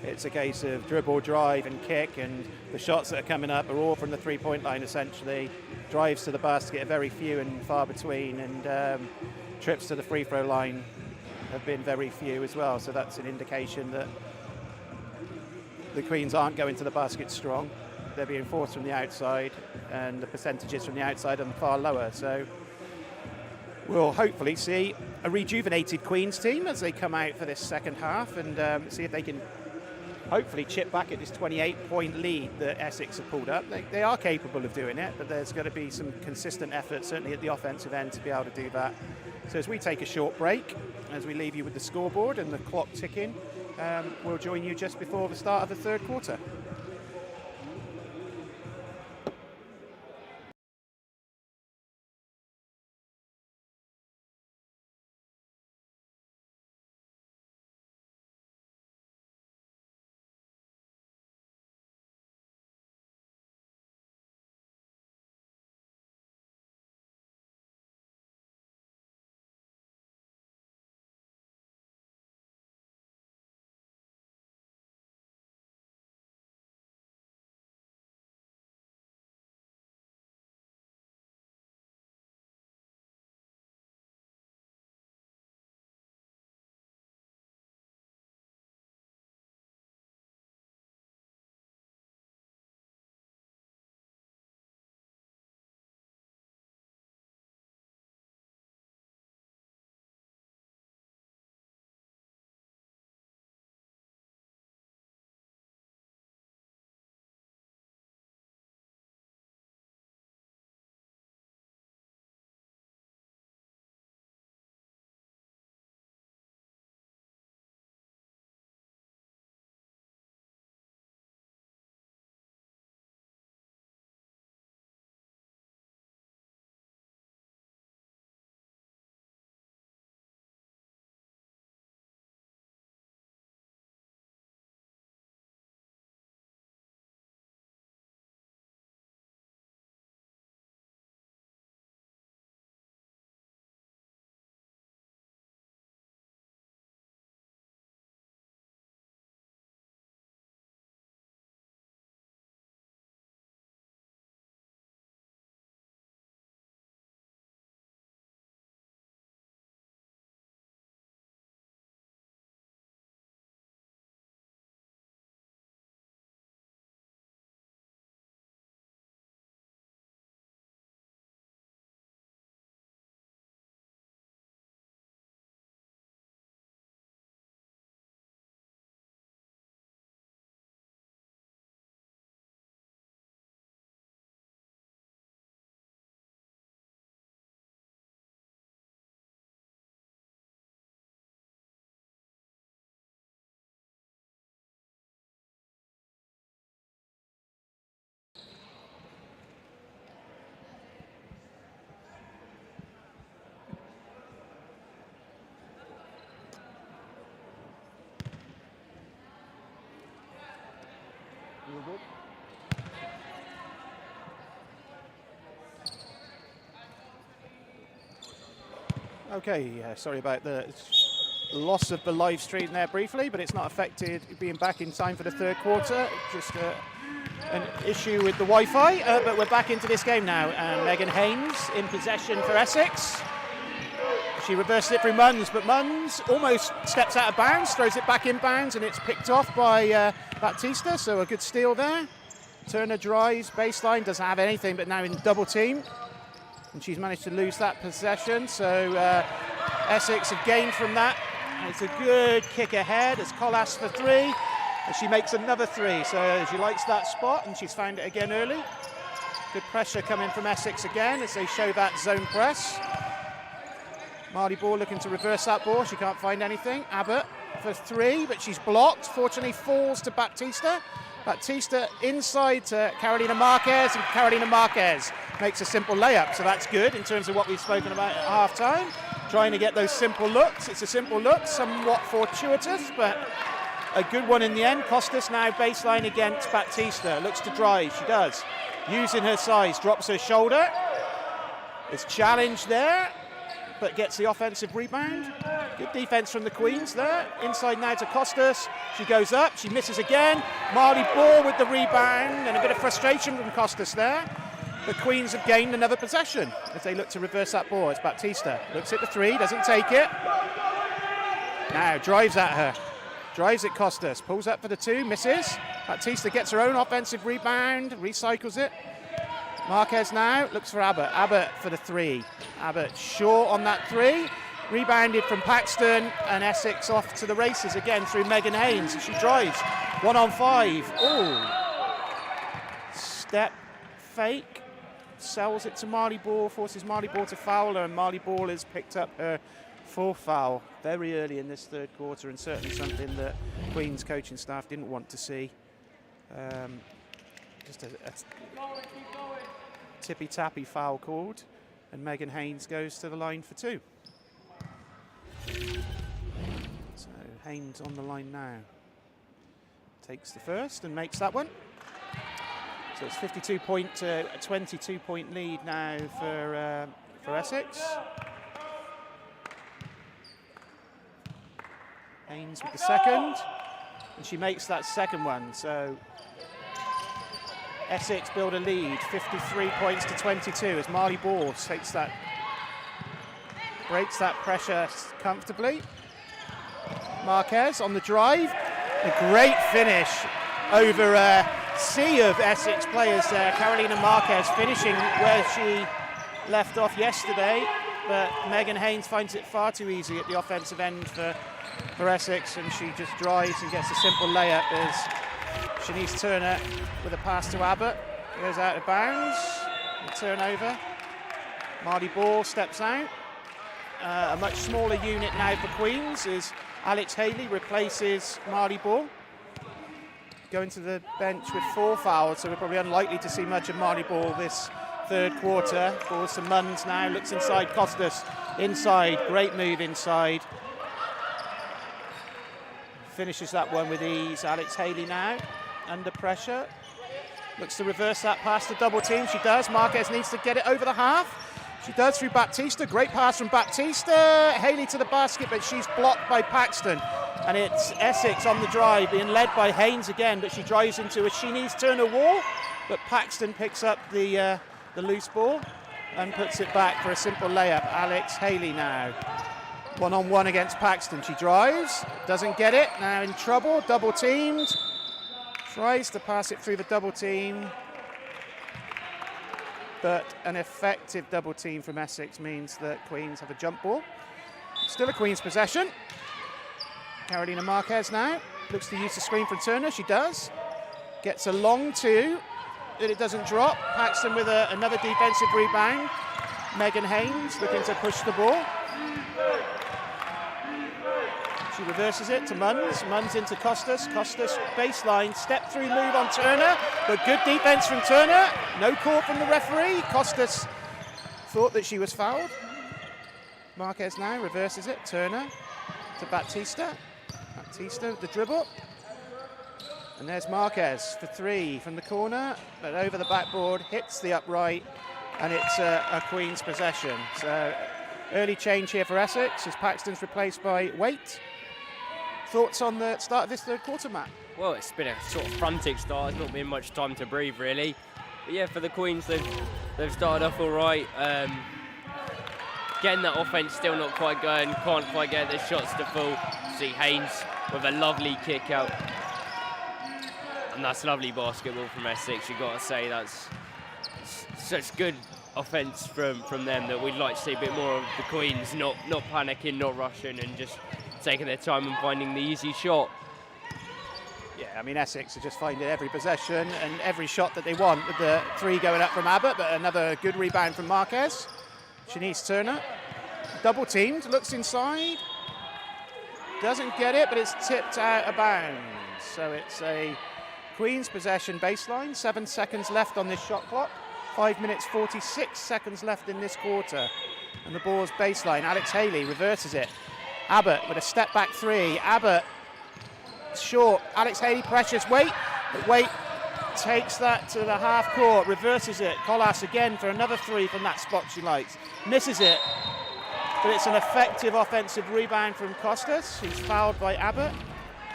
It's a case of dribble, drive and kick, and the shots that are coming up are all from the three-point line essentially. Drives to the basket are very few and far between, and trips to the free throw line have been very few as well, so that's an indication that the Queens aren't going to the basket strong. They're being forced from the outside, and the percentages from the outside are far lower. So we'll hopefully see a rejuvenated Queens team as they come out for this second half, and see if they can hopefully chip back at this 28-point lead that Essex have pulled up. They are capable of doing it, but there's got to be some consistent effort, certainly at the offensive end, to be able to do that. So as we take a short break, as we leave you with the scoreboard and the clock ticking, we'll join you just before the start of the third quarter. Okay, sorry about the loss of the live stream there briefly, but it's not affected being back in time for the third quarter. Just an issue with the Wi-Fi, but we're back into this game now. And Megan Haynes in possession for Essex. She reverses it through Munns, but Munns almost steps out of bounds, throws it back in bounds, and it's picked off by Baptista, so a good steal there. Turner drives, baseline, doesn't have anything, but now in double team. And she's managed to lose that possession, so Essex have gained from that. And it's a good kick ahead as Colas for three. And she makes another 3, so she likes that spot, and she's found it again early. Good pressure coming from Essex again as they show that zone press. Marley Ball looking to reverse that ball. She can't find anything. Abbott for 3, but she's blocked. Fortunately falls to Baptista. Baptista inside to Carolina Marquez, and Carolina Marquez makes a simple layup. So that's good in terms of what we've spoken about at half-time. Trying to get those simple looks. It's a simple look, somewhat fortuitous, but a good one in the end. Costas now baseline against Baptista. Looks to drive. She does. Using her size, drops her shoulder. It's challenged there, but gets the offensive rebound. Good defense from the Queens there. Inside now to Costas. She goes up, she misses again. Marley Ball with the rebound, and a bit of frustration from Costas there. The Queens have gained another possession as they look to reverse that ball. It's Baptista. Looks at the 3, doesn't take it. Now drives at her. Drives at Costas, pulls up for the 2, misses. Baptista gets her own offensive rebound, recycles it. Marquez now looks for Abbott. Abbott for the 3. Abbott short on that 3. Rebounded from Paxton, and Essex off to the races again through Megan Haynes. She drives 1 on 5. Oh, step fake. Sells it to Marley Ball, forces Marley Ball to foul her, and Marley Ball has picked up her 4th foul very early in this 3rd quarter, and certainly something that Queen's coaching staff didn't want to see. Just a tippy-tappy foul called, and Megan Haynes goes to the line for 2. So Haynes on the line now. Takes the first and makes that one. So it's 52-point to a 22-point lead now for Essex. Haynes with the second, and she makes that second one. So Essex build a lead, 53 points to 22 as Marley Ball takes that, breaks that pressure comfortably. Marquez on the drive, a great finish over a sea of Essex players there. Carolina Marquez finishing where she left off yesterday, but Megan Haynes finds it far too easy at the offensive end for Essex, and she just drives and gets a simple layup as Shanice Turner with a pass to Abbott. Goes out of bounds, a turnover. Marley Ball steps out. A much smaller unit now for Queens as Alex Haley replaces Marley Ball. Going to the bench with 4 fouls, so we're probably unlikely to see much of Marley Ball this 3rd quarter. Balls to Munns now, looks inside, Costas inside, great move inside. Finishes that one with ease. Alex Haley now under pressure. Looks to reverse that pass to double team. She does. Marquez needs to get it over the half. She does through Baptista. Great pass from Baptista. Haley to the basket, but she's blocked by Paxton. And it's Essex on the drive, being led by Haynes again, but she drives into a Shanice Turner wall. But Paxton picks up the loose ball and puts it back for a simple layup. Alex Haley now. 1-on-1 against Paxton. She drives, doesn't get it, now in trouble, double teamed. Tries to pass it through the double team, but an effective double team from Essex means that Queens have a jump ball. Still a Queens possession. Carolina Marquez now looks to use the screen from Turner. She does. Gets a long 2, but it doesn't drop. Paxton with another defensive rebound. Megan Haynes looking to push the ball. She reverses it to Munns. Munns into Costas. Costas baseline, step through move on Turner, but good defense from Turner. No call from the referee. Costas thought that she was fouled. Marquez now reverses it. Turner to Baptista. Baptista with the dribble. And there's Marquez for 3 from the corner, but over the backboard, hits the upright, and it's a Queen's possession. So early change here for Essex as Paxton's replaced by Waite. Thoughts on the start of this 3rd quarter, Matt? Well, it's been a sort of frantic start. There's not been much time to breathe, really. But yeah, for the Queens, they've started off all right. Getting that offense still not quite going. Can't quite get the shots to fall. See Haynes with a lovely kick out. And that's lovely basketball from Essex. You've got to say that's such good offense from them that we'd like to see a bit more of the Queens, not panicking, not rushing, and just taking their time and finding the easy shot. Yeah, I mean, Essex are just finding every possession and every shot that they want, with the 3 going up from Abbott, but another good rebound from Marquez. Shanice Turner, double teamed, looks inside, doesn't get it, but it's tipped out of bounds. So it's a Queen's possession baseline, 7 seconds left on this shot clock, 5 minutes 46 seconds left in this quarter. And the ball's baseline, Alex Haley reverses it. Abbott with a step back 3, Abbott short, Alex Haley pressures Waite, but Waite takes that to the half court, reverses it. Collas again for another 3 from that spot she likes. Misses it, but it's an effective offensive rebound from Costas, who's fouled by Abbott.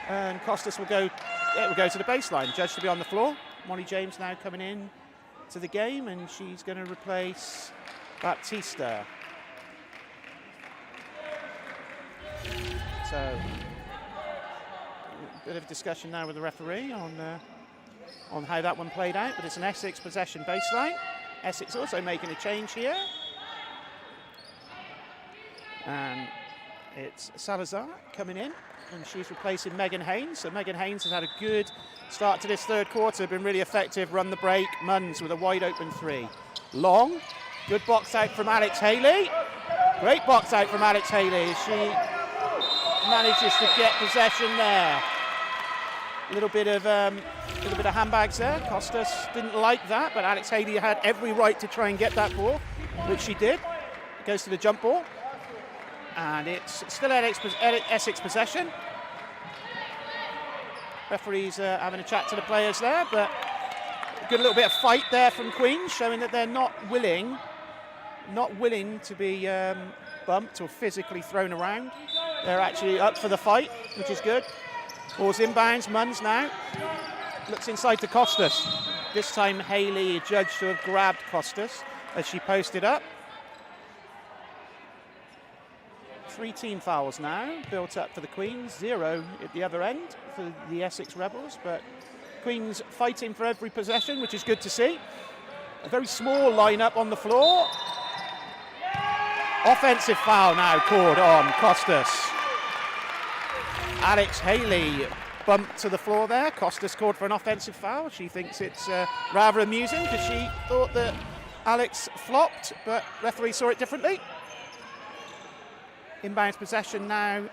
And Costas will go to the baseline, judged to be on the floor. Molly James now coming in to the game, and she's going to replace Baptista. So, a bit of discussion now with the referee on how that one played out, but it's an Essex possession baseline. Essex also making a change here. And it's Salazar coming in, and she's replacing Megan Haynes. So Megan Haynes has had a good start to this third quarter, been really effective, run the break. Munns with a wide open 3. Long, good box out from Alex Haley. Great box out from Alex Haley. She manages to get possession there. A little bit of handbags there. Costas didn't like that, but Alex Haley had every right to try and get that ball, which she did. It goes to the jump ball, and it's still Essex possession. Referees having a chat to the players there, but a good little bit of fight there from Queens, showing that they're not willing to be bumped or physically thrown around. They're actually up for the fight, which is good. Ball's inbounds, Munns now. Looks inside to Costas. This time Haley judged to have grabbed Costas as she posted up. 3 team fouls now, built up for the Queens, 0 at the other end for the Essex Rebels, but Queens fighting for every possession, which is good to see. A very small lineup on the floor. Offensive foul now called on Costas. Alex Haley bumped to the floor there. Costas called for an offensive foul. She thinks it's rather amusing because she thought that Alex flopped, but referee saw it differently. Inbounds possession now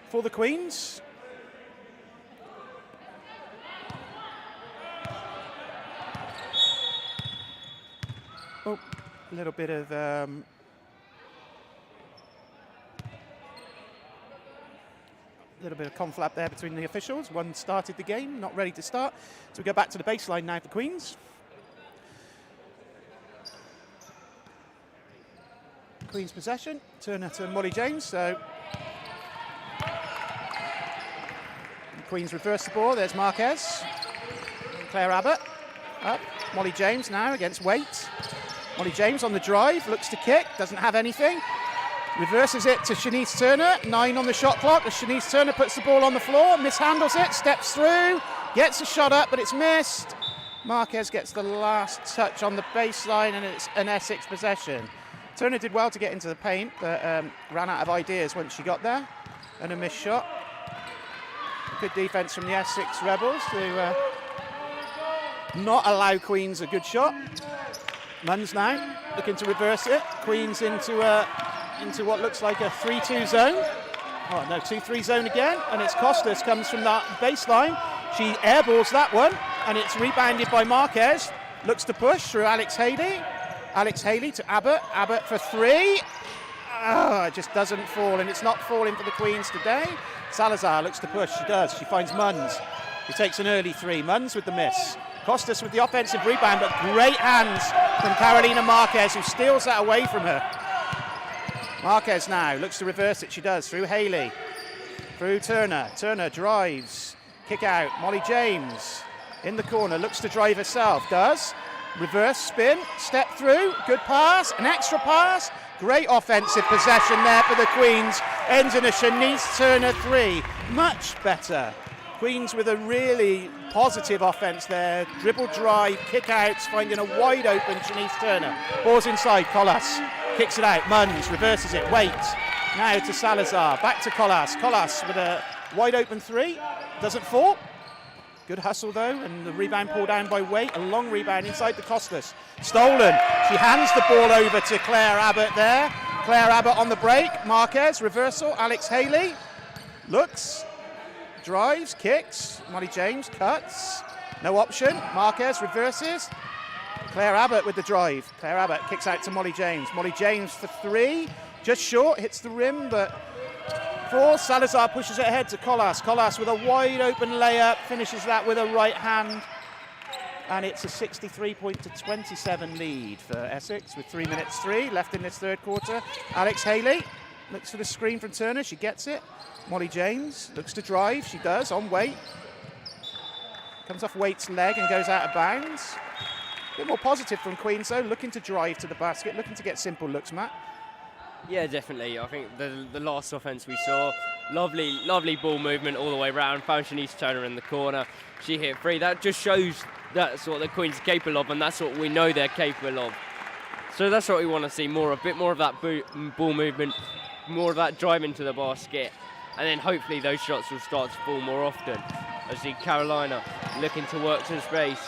for the Queens. Oh, a little bit of conflap there between the officials. One started the game, not ready to start. So we go back to the baseline now for Queens. Queens possession, Turner to Molly James. So Queens reverse the ball. There's Marquez. Claire Abbott up. Molly James now against Waite. Molly James on the drive, looks to kick, doesn't have anything. Reverses it to Shanice Turner, 9 on the shot clock. As Shanice Turner puts the ball on the floor, mishandles it, steps through, gets a shot up, but it's missed. Marquez gets the last touch on the baseline, and it's an Essex possession. Turner did well to get into the paint, but ran out of ideas once she got there, and a missed shot. Good defense from the Essex Rebels to not allow Queens a good shot. Munns now looking to reverse it. Queens into what looks like a 3-2 zone. Oh no, 2-3 zone again, and it's Costas comes from that baseline. She airballs that one, and it's rebounded by Marquez. Looks to push through Alex Haley. Alex Haley to Abbott. Abbott for 3. Oh, it just doesn't fall, and it's not falling for the Queens today. Salazar looks to push. She does. She finds Munns. He takes an early 3. Munns with the miss. Costas with the offensive rebound, but great hands from Carolina Marquez, who steals that away from her. Marquez now looks to reverse it. She does through Haley, through Turner. Turner drives, kick out. Molly James in the corner, looks to drive herself. Does reverse spin, step through, good pass, an extra pass. Great offensive possession there for the Queens. Ends in a Shanice Turner 3. Much better. Queens with a really positive offense there. Dribble drive, kick outs, finding a wide open Shanice Turner. Ball's inside, Collas. Kicks it out, Munns reverses it, Waite. Now to Salazar, back to Collas. Collas with a wide open 3. Doesn't fall. Good hustle though, and the rebound pulled down by Waite. A long rebound inside the Costas. Stolen. She hands the ball over to Claire Abbott there. Claire Abbott on the break. Marquez, reversal. Alex Haley looks, drives, kicks. Molly James cuts. No option. Marquez reverses. Claire Abbott with the drive. Claire Abbott kicks out to Molly James. Molly James for three. Just short, hits the rim, but four. Salazar pushes it ahead to Colas. Colas with a wide open layup, finishes that with a right hand. And it's a 63-27 lead for Essex with 3 minutes 3 left in this third quarter. Alex Haley looks for the screen from Turner, she gets it. Molly James looks to drive, she does, on Waite. Comes off Waite's leg and goes out of bounds. A bit more positive from Queens though, looking to drive to the basket, looking to get simple looks, Matt. Yeah, definitely. I think the last offense we saw, lovely ball movement all the way around. Found Shanice Turner in the corner. She hit three. That just shows that's what the Queens are capable of, and that's what we know they're capable of. So that's what we want to see more, a bit more of that ball movement, more of that driving to the basket, and then hopefully those shots will start to fall more often. I see Carolina looking to work to space.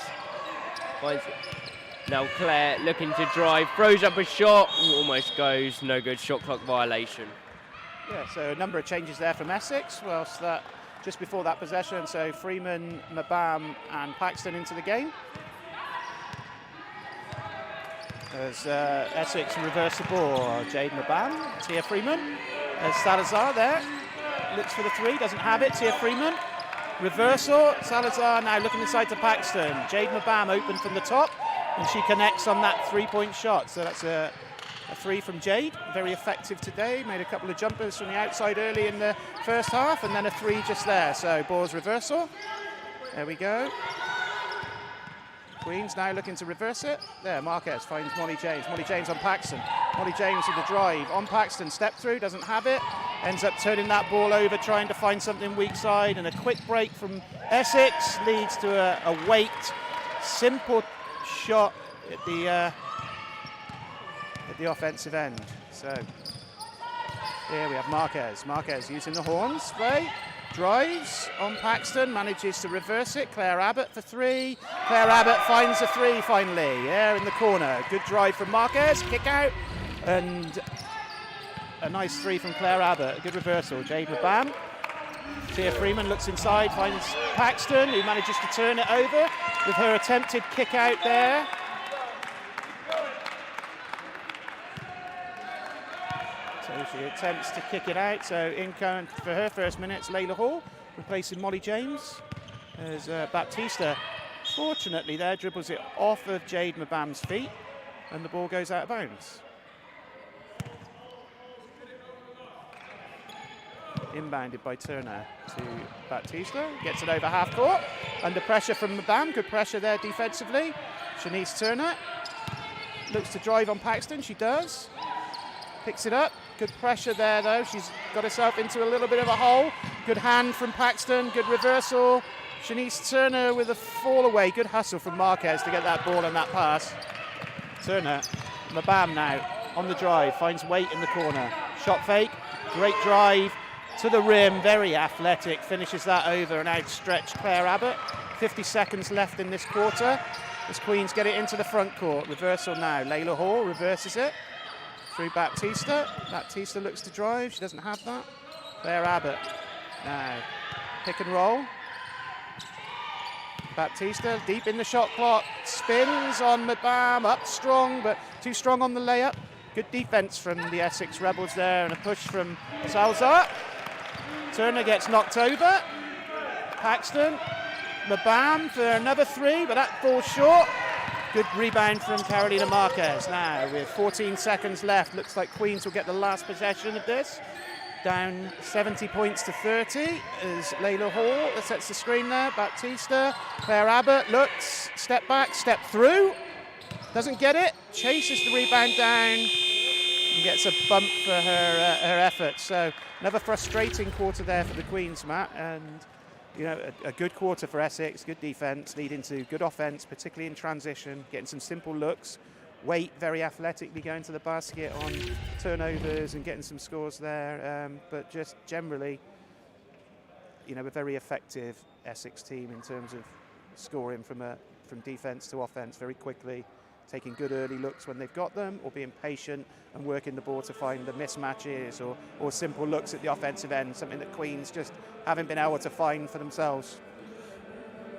Finds it. Now Claire looking to drive, throws up a shot, almost goes, no good, shot clock violation. Yeah, so a number of changes there from Essex, whilst that just before that possession, so Freeman, Mabam and Paxton into the game. As Essex reverse the ball, Jade Mabam, Tia Freeman, as Salazar there, looks for the three, doesn't have it, Tia Freeman. Reversal, Salazar now looking inside to Paxton, Jade Mabam open from the top, and she connects on that three-point shot. So that's a three from Jade, very effective today. Made a couple of jumpers from the outside early in the first half, and then a three just there. So ball's reversal. There we go. Queens now looking to reverse it. There, Marquez finds Molly James. Molly James on Paxton. Molly James with the drive. On Paxton, step through, doesn't have it. Ends up turning that ball over, trying to find something weak side. And a quick break from Essex leads to a Waite simple shot at the offensive end. So here we have Marquez. Marquez using the horns play. Drives on Paxton, manages to reverse it. Claire Abbott for three. Claire Abbott finds a three finally. Yeah, in the corner. Good drive from Marquez. Kick out. And a nice three from Claire Abbott. A good reversal. Jade Mabam. Tia Freeman looks inside, finds Paxton, who manages to turn it over with her attempted kick out there. So she attempts to kick it out. So in current for her first minutes, Layla Hall replacing Molly James as Baptista. Fortunately there dribbles it off of Jade Mabam's feet and the ball goes out of bounds. Inbounded by Turner to Baptista, gets it over half court, under pressure from Mabam, good pressure there defensively. Shanice Turner looks to drive on Paxton, she does, picks it up, good pressure there though, she's got herself into a little bit of a hole, good hand from Paxton, good reversal. Shanice Turner with a fall away, good hustle from Marquez to get that ball and that pass. Turner, Mabam now on the drive, finds Waite in the corner, shot fake, great drive, to the rim, very athletic, finishes that over an outstretched Claire Abbott. 50 seconds left in this quarter as Queens get it into the front court. Reversal now, Layla Hall reverses it through Baptista. Baptista looks to drive, she doesn't have that. Claire Abbott now, pick and roll. Baptista deep in the shot clock, spins on Mabam, up strong, but too strong on the layup. Good defense from the Essex Rebels there and a push from Salazar. Turner gets knocked over. Paxton, Mabam for another three, but that falls short. Good rebound from Carolina Marquez. Now with 14 seconds left, looks like Queens will get the last possession of this. Down 70 points to 30 as Layla Hall sets the screen there. Baptista, Claire Abbott looks, step back, step through. Doesn't get it, chases the rebound down and gets a bump for her effort. So another frustrating quarter there for the Queens, Matt, and you know a good quarter for Essex, good defence, leading to good offence, particularly in transition, getting some simple looks. Waite very athletically going to the basket on turnovers and getting some scores there, but just generally you know, a very effective Essex team in terms of scoring from defence to offence very quickly, taking good early looks when they've got them, or being patient and working the ball to find the mismatches or simple looks at the offensive end, something that Queens just haven't been able to find for themselves.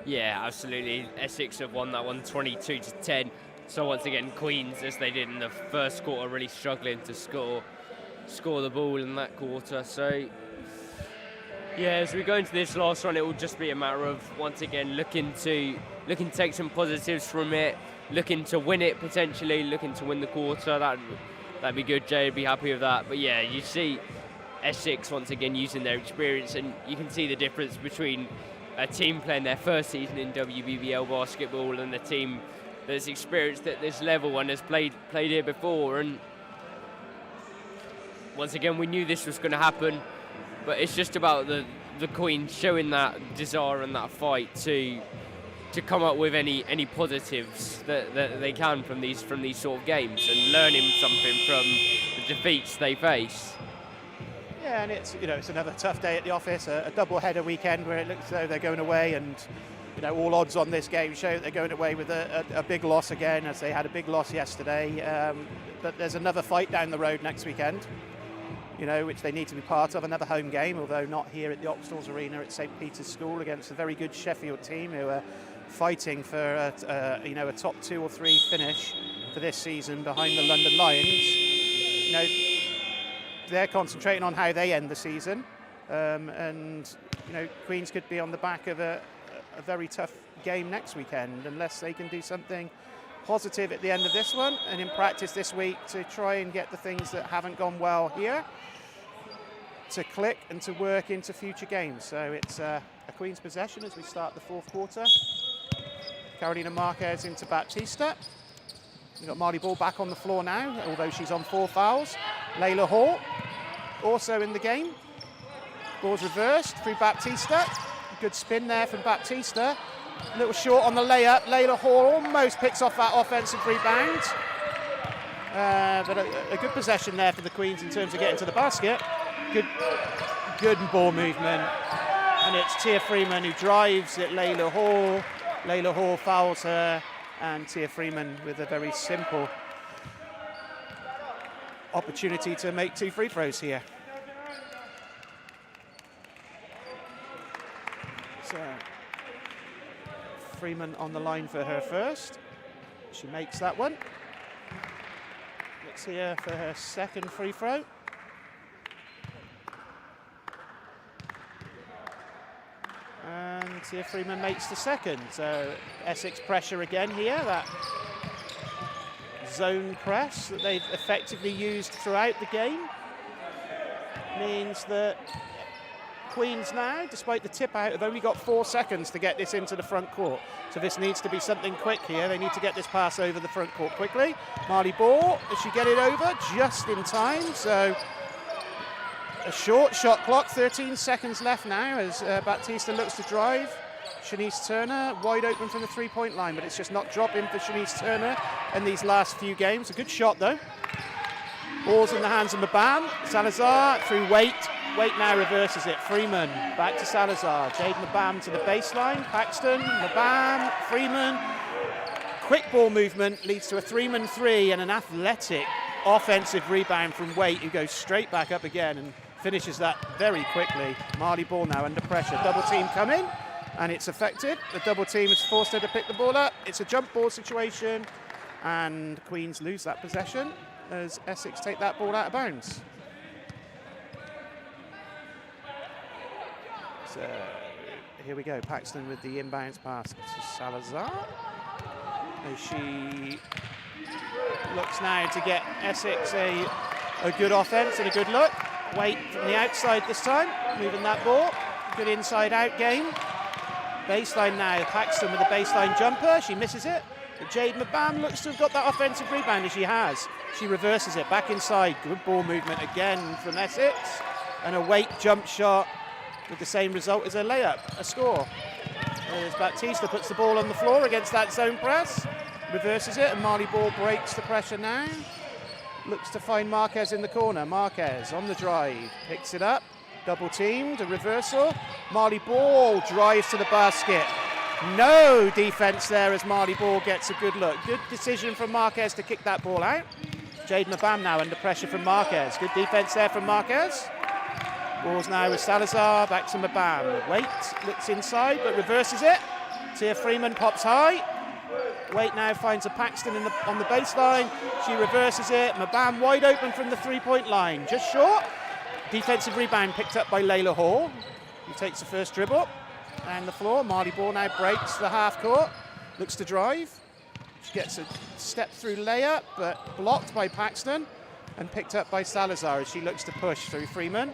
Yeah, absolutely. Essex have won that one 22-10. So once again, Queens, as they did in the first quarter, really struggling to score the ball in that quarter. So yeah, as we go into this last one, it will just be a matter of once again looking to take some positives from it, looking to win it potentially, looking to win the quarter. That'd be good. Jay would be happy with that. But yeah, you see Essex once again using their experience, and you can see the difference between a team playing their first season in WBBL basketball and a team that's experienced at this level and has played here before. And once again, we knew this was going to happen, but it's just about the Queens showing that desire and that fight to come up with any positives that they can from these sort of games, and learning something from the defeats they face. Yeah, and it's another tough day at the office, a double-header weekend where it looks as though they're going away, and all odds on this game show that they're going away with a big loss again, as they had a big loss yesterday. But there's another fight down the road next weekend, which they need to be part of, another home game, although not here at the Oxtalls Arena at St Peter's School, against a very good Sheffield team who are fighting for a top 2 or 3 finish for this season behind the London Lions. They're concentrating on how they end the season, and Queens could be on the back of a very tough game next weekend unless they can do something positive at the end of this one and in practice this week to try and get the things that haven't gone well here to click and to work into future games. So it's a Queens possession as we start the fourth quarter. Carolina Marquez into Baptista. We've got Marley Ball back on the floor now, although she's on 4 fouls. Layla Hall also in the game. Ball's reversed through Baptista. Good spin there from Baptista. A little short on the layup. Layla Hall almost picks off that offensive rebound. But a good possession there for the Queens in terms of getting to the basket. Good ball movement. And it's Tia Freeman who drives at Layla Hall. Layla Hall fouls her, and Tia Freeman with a very simple opportunity to make 2 free throws here. So Freeman on the line for her first. She makes that one. Looks here for her second free throw. And Tia Freeman makes the second. So Essex pressure again here. That zone press that they've effectively used throughout the game means that Queens now, despite the tip out, have only got 4 seconds to get this into the front court. So this needs to be something quick here. They need to get this pass over the front court quickly. Marley Ball, does she get it over just in time? So a short shot clock, 13 seconds left now as Baptista looks to drive. Shanice Turner wide open from the 3-point line, but it's just not dropping for Shanice Turner in these last few games. A good shot though. Ball's in the hands of Mabam. Salazar through Waite. Waite now reverses it. Freeman back to Salazar. Jade Mabam to the baseline. Paxton, Mabam, Freeman. Quick ball movement leads to a 3-man-3 and an athletic offensive rebound from Waite, who goes straight back up again and finishes that very quickly. Marley Ball now under pressure. Double team coming, and it's effective. The double team has forced her to pick the ball up. It's a jump ball situation, and Queens lose that possession as Essex take that ball out of bounds. So here we go. Paxton with the inbounds pass to Salazar. As she looks now to get Essex a good offense and a good look. Waite from the outside this time, moving that ball. Good inside-out game. Baseline now. Paxton with the baseline jumper. She misses it. But Jade Mabam looks to have got that offensive rebound, as she has. She reverses it back inside. Good ball movement again from Essex. And a Waite jump shot with the same result as a layup, a score. As Baptista puts the ball on the floor against that zone press. Reverses it, and Marley Ball breaks the pressure now. Looks to find Marquez in the corner. Marquez on the drive, picks it up. double teamed, a reversal. Marley Ball drives to the basket. No defense there as Marley Ball gets a good look. Good decision from Marquez to kick that ball out. Jade Mabam now under pressure from Marquez. Good defense there from Marquez. Ball's now with Salazar, back to Mabam. Waite looks inside but reverses it. Tia Freeman pops high. Waite now finds a Paxton on the baseline. She reverses it. Mabam wide open from the three-point line. Just short. Defensive rebound picked up by Layla Hall, who takes the first dribble. And the floor. Marley Ball now breaks the half court. Looks to drive. She gets a step through layup, but blocked by Paxton and picked up by Salazar as she looks to push through Freeman.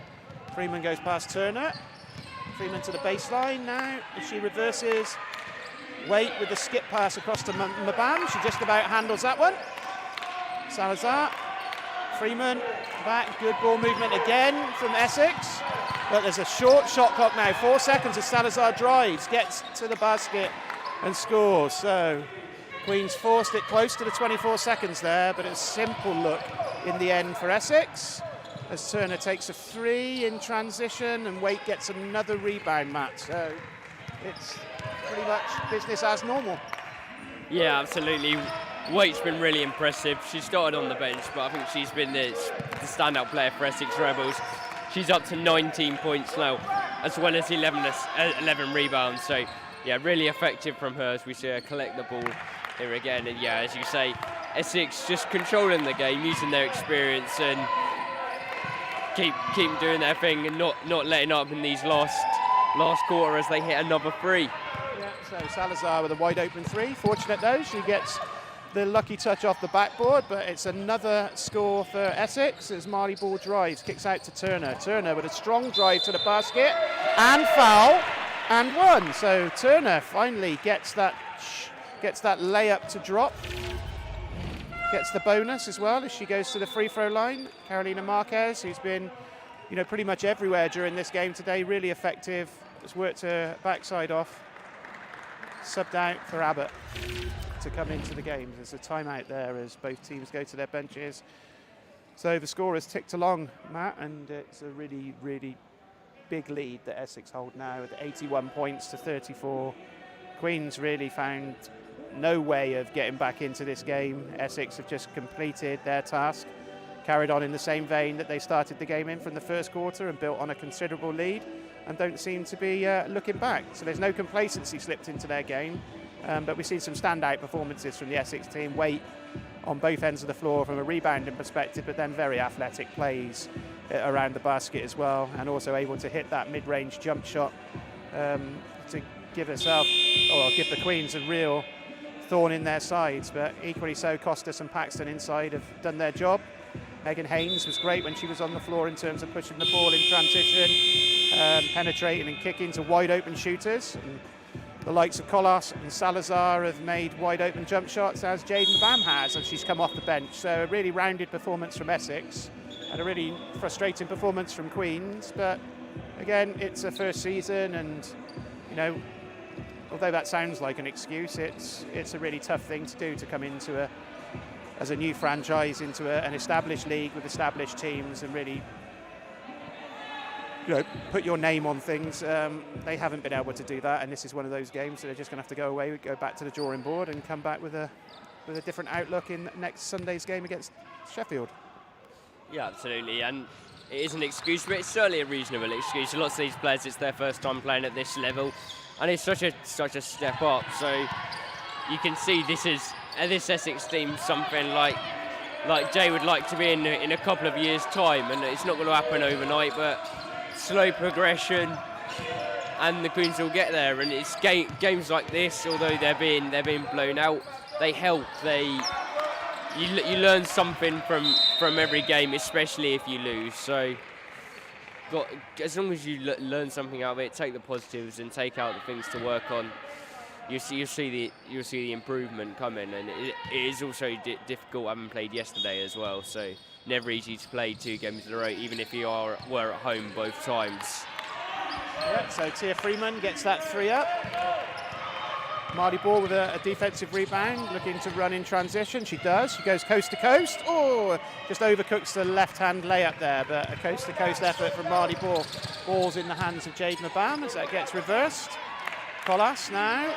Freeman goes past Turner. Freeman to the baseline now as she reverses. Waite with the skip pass across to Mabam. She just about handles that one. Salazar. Freeman back. Good ball movement again from Essex. But there's a short shot clock now. 4 seconds as Salazar drives, gets to the basket and scores. So Queens forced it close to the 24 seconds there, but it's a simple look in the end for Essex as Turner takes a three in transition and Waite gets another rebound, Matt. So it's pretty much business as normal. Yeah, absolutely. Waite's been really impressive. She started on the bench, but I think she's been the standout player for Essex Rebels. She's up to 19 points now, as well as 11 rebounds. So, yeah, really effective from her as we see her collect the ball here again. And, yeah, as you say, Essex just controlling the game, using their experience and keep doing their thing and not letting up in these last quarter as they hit another three. Yeah, so Salazar with a wide open three. Fortunate though, she gets the lucky touch off the backboard, but it's another score for Essex as Marley Ball drives, kicks out to Turner. Turner with a strong drive to the basket and foul and one. So Turner finally gets that layup to drop. Gets the bonus as well as she goes to the free throw line. Carolina Marquez, who's been, pretty much everywhere during this game today, really effective. Has worked her backside off. Subbed out for Abbott to come into the game. There's a timeout there as both teams go to their benches. So the score has ticked along, Matt, and it's a really, really big lead that Essex hold now with 81 points to 34. Queens really found no way of getting back into this game. Essex have just completed their task, carried on in the same vein that they started the game in from the first quarter and built on a considerable lead and don't seem to be looking back. So there's no complacency slipped into their game, but we've seen some standout performances from the Essex team. Waite on both ends of the floor from a rebounding perspective, but then very athletic plays around the basket as well, and also able to hit that mid-range jump shot to give the Queens a real thorn in their sides. But equally so, Costas and Paxton inside have done their job. Megan Haynes was great when she was on the floor in terms of pushing the ball in transition, penetrating and kicking to wide open shooters. And the likes of Colas and Salazar have made wide open jump shots, as Jaden Bam has, and she's come off the bench. So a really rounded performance from Essex and a really frustrating performance from Queens. But again, it's a first season, and although that sounds like an excuse, it's a really tough thing to do, to come into as a new franchise into an established league with established teams and really put your name on things. They haven't been able to do that, and this is one of those games, so they're just going to have to go away, go back to the drawing board and come back with a different outlook in next Sunday's game against Sheffield. Yeah, absolutely, and it is an excuse, but it's certainly a reasonable excuse. Lots of these players, it's their first time playing at this level, and it's such a step up. So you can see this Essex team something like Jay would like to be in a couple of years' time, and it's not going to happen overnight, but slow progression, and the Queens will get there. And it's games like this, although they're being blown out, they help. You learn something from every game, especially if you lose. So as long as you learn something out of it, take the positives and take out the things to work on, you'll see the improvement coming. And it is also difficult, having played yesterday as well. So never easy to play 2 games in a row, even if you were at home both times. Yeah, so Tia Freeman gets that 3 up. Maribor with a defensive rebound, looking to run in transition. She does. She goes coast to coast. Oh, just overcooks the left-hand layup there, but a coast-to-coast effort from Maribor. Ball's in the hands of Jade Mabam as that gets reversed. Colas now.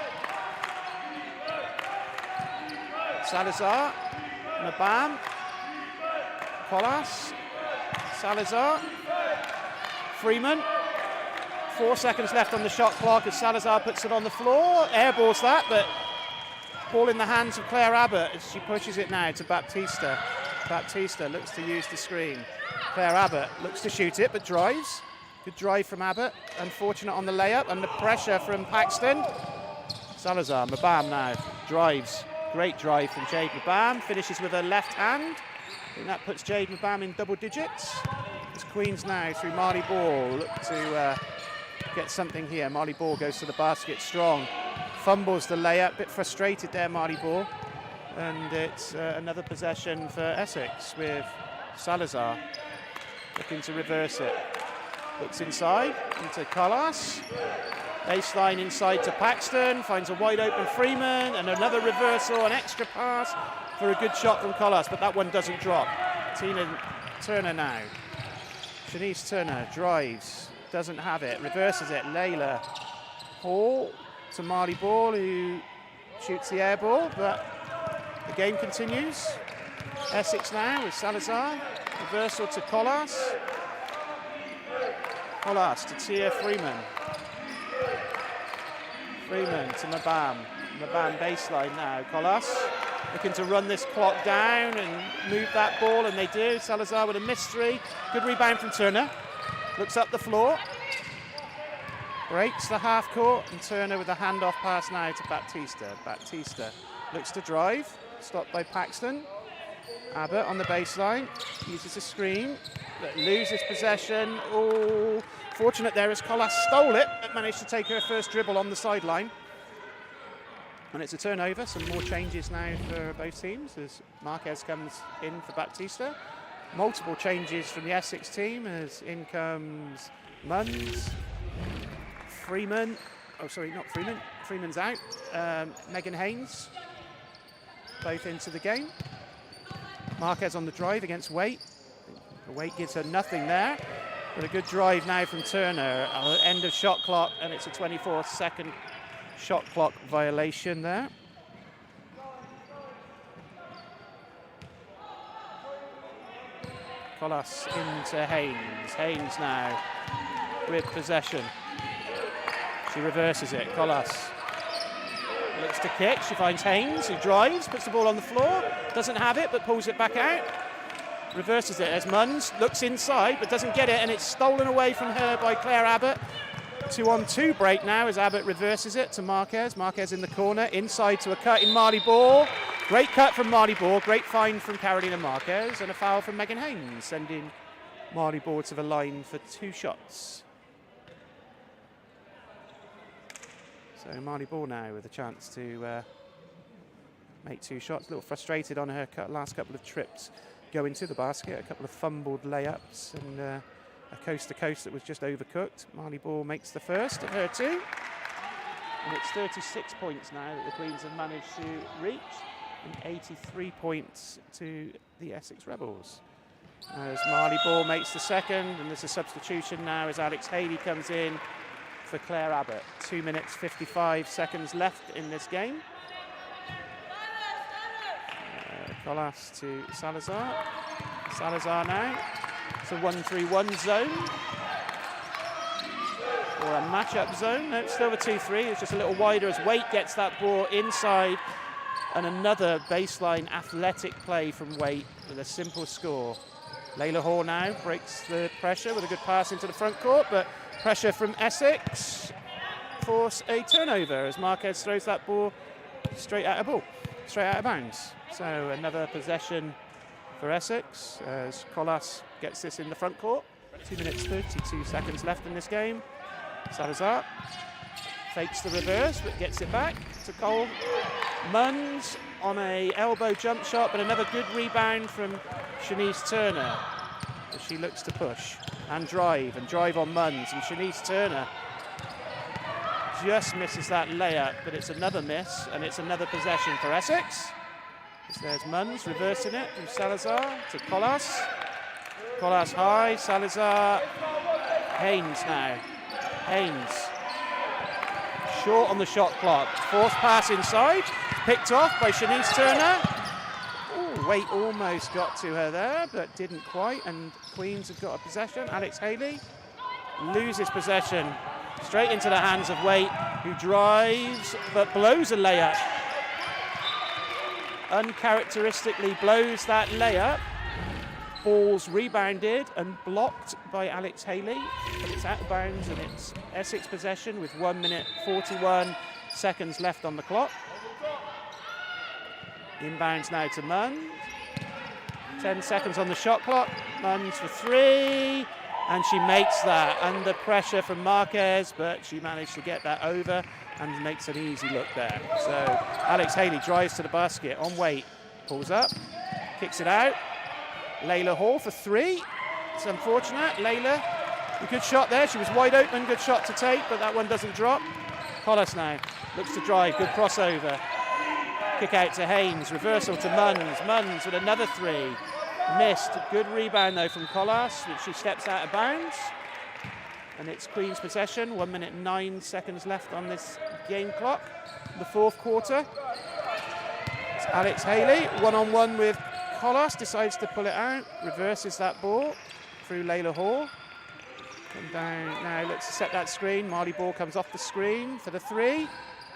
Salazar. Mabam. Colas. Salazar. Freeman. 4 seconds left on the shot clock as Salazar puts it on the floor. Airballs that, but ball in the hands of Claire Abbott as she pushes it now to Baptista. Baptista looks to use the screen. Claire Abbott looks to shoot it, but drives. Good drive from Abbott. Unfortunate on the layup, under pressure from Paxton. Salazar, Mabam now drives. Great drive from Jade Mabam. Finishes with her left hand. And that puts Jade Mabam in double digits. It's Queens now through Marley Ball. Look to get something here. Marley Ball goes to the basket strong. Fumbles the layup. Bit frustrated there, Marley Ball. And it's another possession for Essex with Salazar looking to reverse it. Looks inside into Colas. Baseline inside to Paxton. Finds a wide open Freeman. And another reversal, an extra pass for a good shot from Colas. But that one doesn't drop. Tina Turner now. Shanice Turner drives. Doesn't have it. Reverses it. Layla Hall to Marley Ball, who shoots the air ball. But the game continues. Essex now with Salazar. Reversal to Colas. Colas to Tia Freeman. Freeman to Mabam. Mabam baseline now. Colas looking to run this clock down and move that ball, and they do. Salazar with a mystery. Good rebound from Turner. Looks up the floor. Breaks the half court, and Turner with a handoff pass now to Baptista. Baptista looks to drive. Stopped by Paxton. Abbott on the baseline. Uses a screen. But loses possession. Oh, fortunate there as Colas stole it, but managed to take her first dribble on the sideline. And it's a turnover. Some more changes now for both teams as Marquez comes in for Baptista. Multiple changes from the Essex team as in comes Munns, Freeman. Oh, sorry, not Freeman. Freeman's out. Megan Haynes, both into the game. Marquez on the drive against Waite. Waite gives her nothing there. But a good drive now from Turner. End of shot clock, and it's a 24-second shot clock violation there. Colas into Haynes. Haynes now with possession. She reverses it. Colas looks to kick. She finds Haynes, who drives, puts the ball on the floor. Doesn't have it, but pulls it back out. Reverses it as Munns looks inside, but doesn't get it, and it's stolen away from her by Claire Abbott. 2-on-2 break now as Abbott reverses it to Marquez. Marquez in the corner, inside to a cut in Marley Ball. Great cut from Marley Ball, great find from Carolina Marquez, and a foul from Megan Haynes, sending Marley Ball to the line for 2 shots. So Marley Ball now with a chance to make 2 shots. A little frustrated on her last couple of trips going to the basket, a couple of fumbled layups, and a coast-to-coast that was just overcooked. Marley Ball makes the first of her 2. And it's 36 points now that the Queens have managed to reach, and 83 points to the Essex Rebels. As Marley Ball makes the second, and there's a substitution now as Alex Haley comes in for Claire Abbott. 2 minutes, 55 seconds left in this game. Colas to Salazar. Salazar now. It's a 1-3-1 zone. Or a match-up zone. No, it's still a 2-3. It's just a little wider as Waite gets that ball inside. And another baseline athletic play from Waite with a simple score. Layla Hall now breaks the pressure with a good pass into the front court, but pressure from Essex force a turnover as Marquez throws that ball straight out of bounds. So another possession for Essex as Colas gets this in the front court. 2 minutes, 32 seconds left in this game. Salazar fakes the reverse but gets it back to Cole. Munns on a elbow jump shot, but another good rebound from Shanice Turner as she looks to push and drive on Munns, and Shanice Turner, just misses that layup, but it's another miss, and it's another possession for Essex. So there's Munns reversing it from Salazar to Collas. Collas high, Salazar, Haynes now. Haynes. Short on the shot clock. Forced pass inside, picked off by Shanice Turner. Ooh, Waite almost got to her there, but didn't quite, and Queens have got a possession. Alex Haley loses possession straight into the hands of Waite, who drives but blows a layup. Uncharacteristically blows that layup. Ball's rebounded and blocked by Alex Haley, but it's out of bounds, and it's Essex possession with 1 minute 41 seconds left on the clock. Inbounds now to Munn. 10 seconds on the shot clock. Munn's for three, and she makes that under pressure from Marquez, but she managed to get that over and makes an easy look there. So Alex Haley drives to the basket on Waite, pulls up, kicks it out. Layla Hall for three. It's unfortunate. Layla, a good shot there. She was wide open, good shot to take, but that one doesn't drop. Collas now looks to drive, good crossover. Kick out to Haynes, reversal to Munns. Munns with another three. Missed. Good rebound though from Collas, which she steps out of bounds. And it's Queen's possession. 1 minute 9 seconds left on this game clock. The fourth quarter. It's Alex Haley, one-on-one with Collas, decides to pull it out, reverses that ball through Layla Hall. Come down now, looks to set that screen. Marley Ball comes off the screen for the three.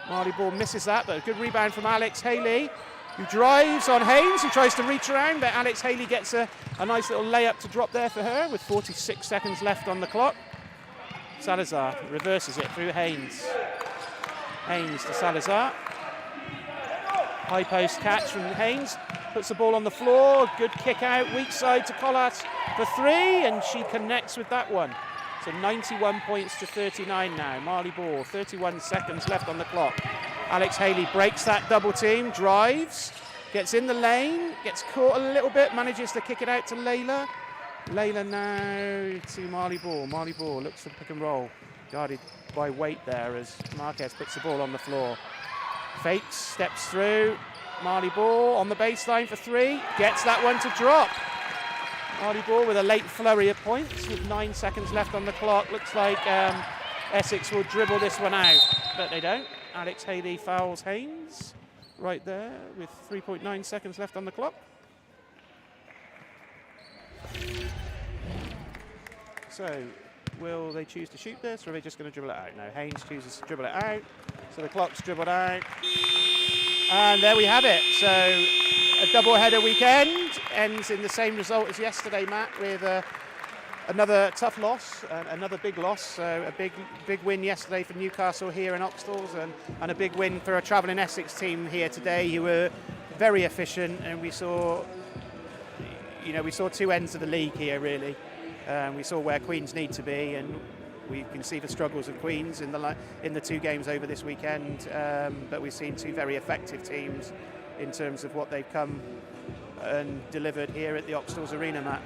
Marley Ball misses that, but a good rebound from Alex Haley, who drives on Haynes, who tries to reach around, but Alex Haley gets a nice little layup to drop there for her with 46 seconds left on the clock. Salazar reverses it through Haynes. Haynes to Salazar. High post catch from Haynes. Puts the ball on the floor. Good kick out. Weak side to Collas for three, and she connects with that one. So 91 points to 39 now. Marley Ball, 31 seconds left on the clock. Alex Haley breaks that double team, drives, gets in the lane, gets caught a little bit, manages to kick it out to Layla. Layla now to Marley Ball. Marley Ball looks for pick and roll. Guarded by Waite there as Marquez puts the ball on the floor. Fakes, steps through. Marley Ball on the baseline for three. Gets that one to drop. Marley Ball with a late flurry of points with 9 seconds left on the clock. Looks like Essex will dribble this one out, but they don't. Alex Haley fouls Haynes right there with 3.9 seconds left on the clock. So, will they choose to shoot this, or are they just going to dribble it out? No, Haynes chooses to dribble it out. So the clock's dribbled out. And there we have it. So a double-header weekend ends in the same result as yesterday, Matt, with another tough loss, another big loss. So a big win yesterday for Newcastle here in Oxtalls, and a big win for a travelling Essex team here today, who were very efficient, and we saw two ends of the league here, really. We saw where Queens need to be, and we can see the struggles of Queens in the two games over this weekend. But we've seen two very effective teams in terms of what they've come and delivered here at the Oxtalls Arena, Matt.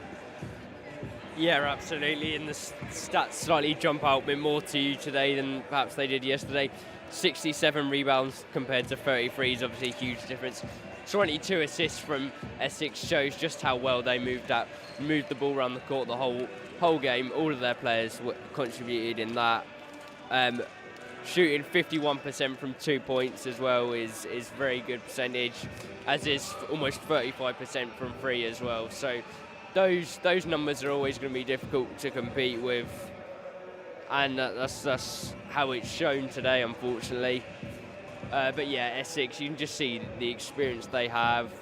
Yeah, absolutely. And the stats slightly jump out a bit more to you today than perhaps they did yesterday. 67 rebounds compared to 33 is obviously a huge difference. 22 assists from Essex shows just how well they moved the ball around the court the whole game. All of their players contributed in that. Shooting 51% from 2 points as well is very good percentage, as is almost 35% from three as well. So those numbers are always going to be difficult to compete with, and that's how it's shown today, unfortunately. But yeah, Essex, you can just see the experience they have.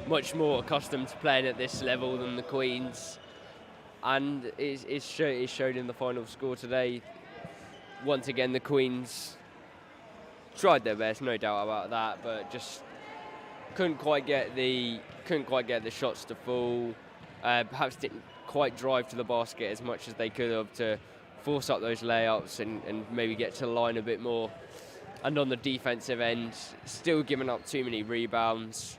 Much more accustomed to playing at this level than the Queens, and it's shown in the final score today. Once again, the Queens tried their best, no doubt about that, but just couldn't quite get the shots to fall. Perhaps didn't quite drive to the basket as much as they could have to force up those layups and maybe get to the line a bit more. And on the defensive end, still giving up too many rebounds.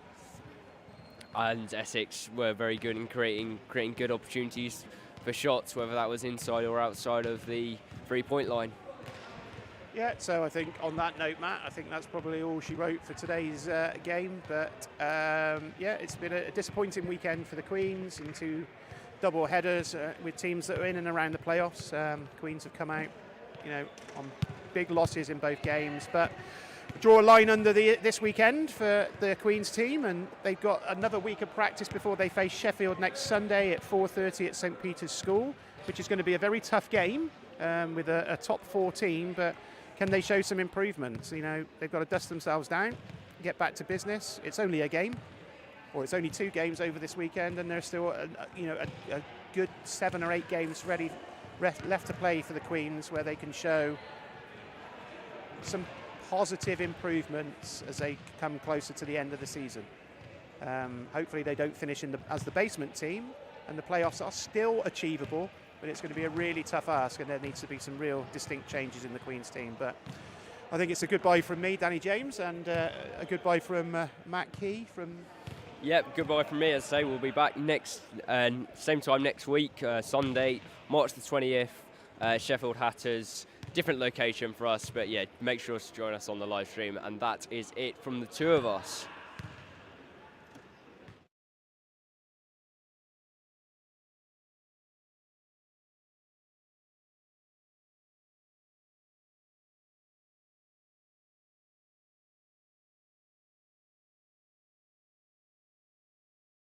And Essex were very good in creating good opportunities for shots, whether that was inside or outside of the three-point line. Yeah, so I think on that note, Matt, I think that's probably all she wrote for today's game. But yeah, it's been a disappointing weekend for the Queens in 2 double headers with teams that are in and around the playoffs. Queens have come out, on big losses in both games, but draw a line under this weekend for the Queens team, and they've got another week of practice before they face Sheffield next Sunday at 4:30 at St Peter's School, which is going to be a very tough game with a top 4 team, but can they show some improvements? They've got to dust themselves down, get back to business. It's only a game, or it's only 2 games over this weekend, and there's still a good 7 or 8 games left to play for the Queens, where they can show some positive improvements as they come closer to the end of the season. Hopefully they don't finish as the basement team, and the playoffs are still achievable, but it's going to be a really tough ask, and there needs to be some real distinct changes in the Queens team. But I think it's a goodbye from me, Danny James, and a goodbye from Matt Key from... Yep, goodbye from me. As I say, we'll be back same time next week, Sunday, March the 20th, Sheffield Hatters. Different location for us, but yeah, make sure to join us on the live stream. And that is it from the 2 of us.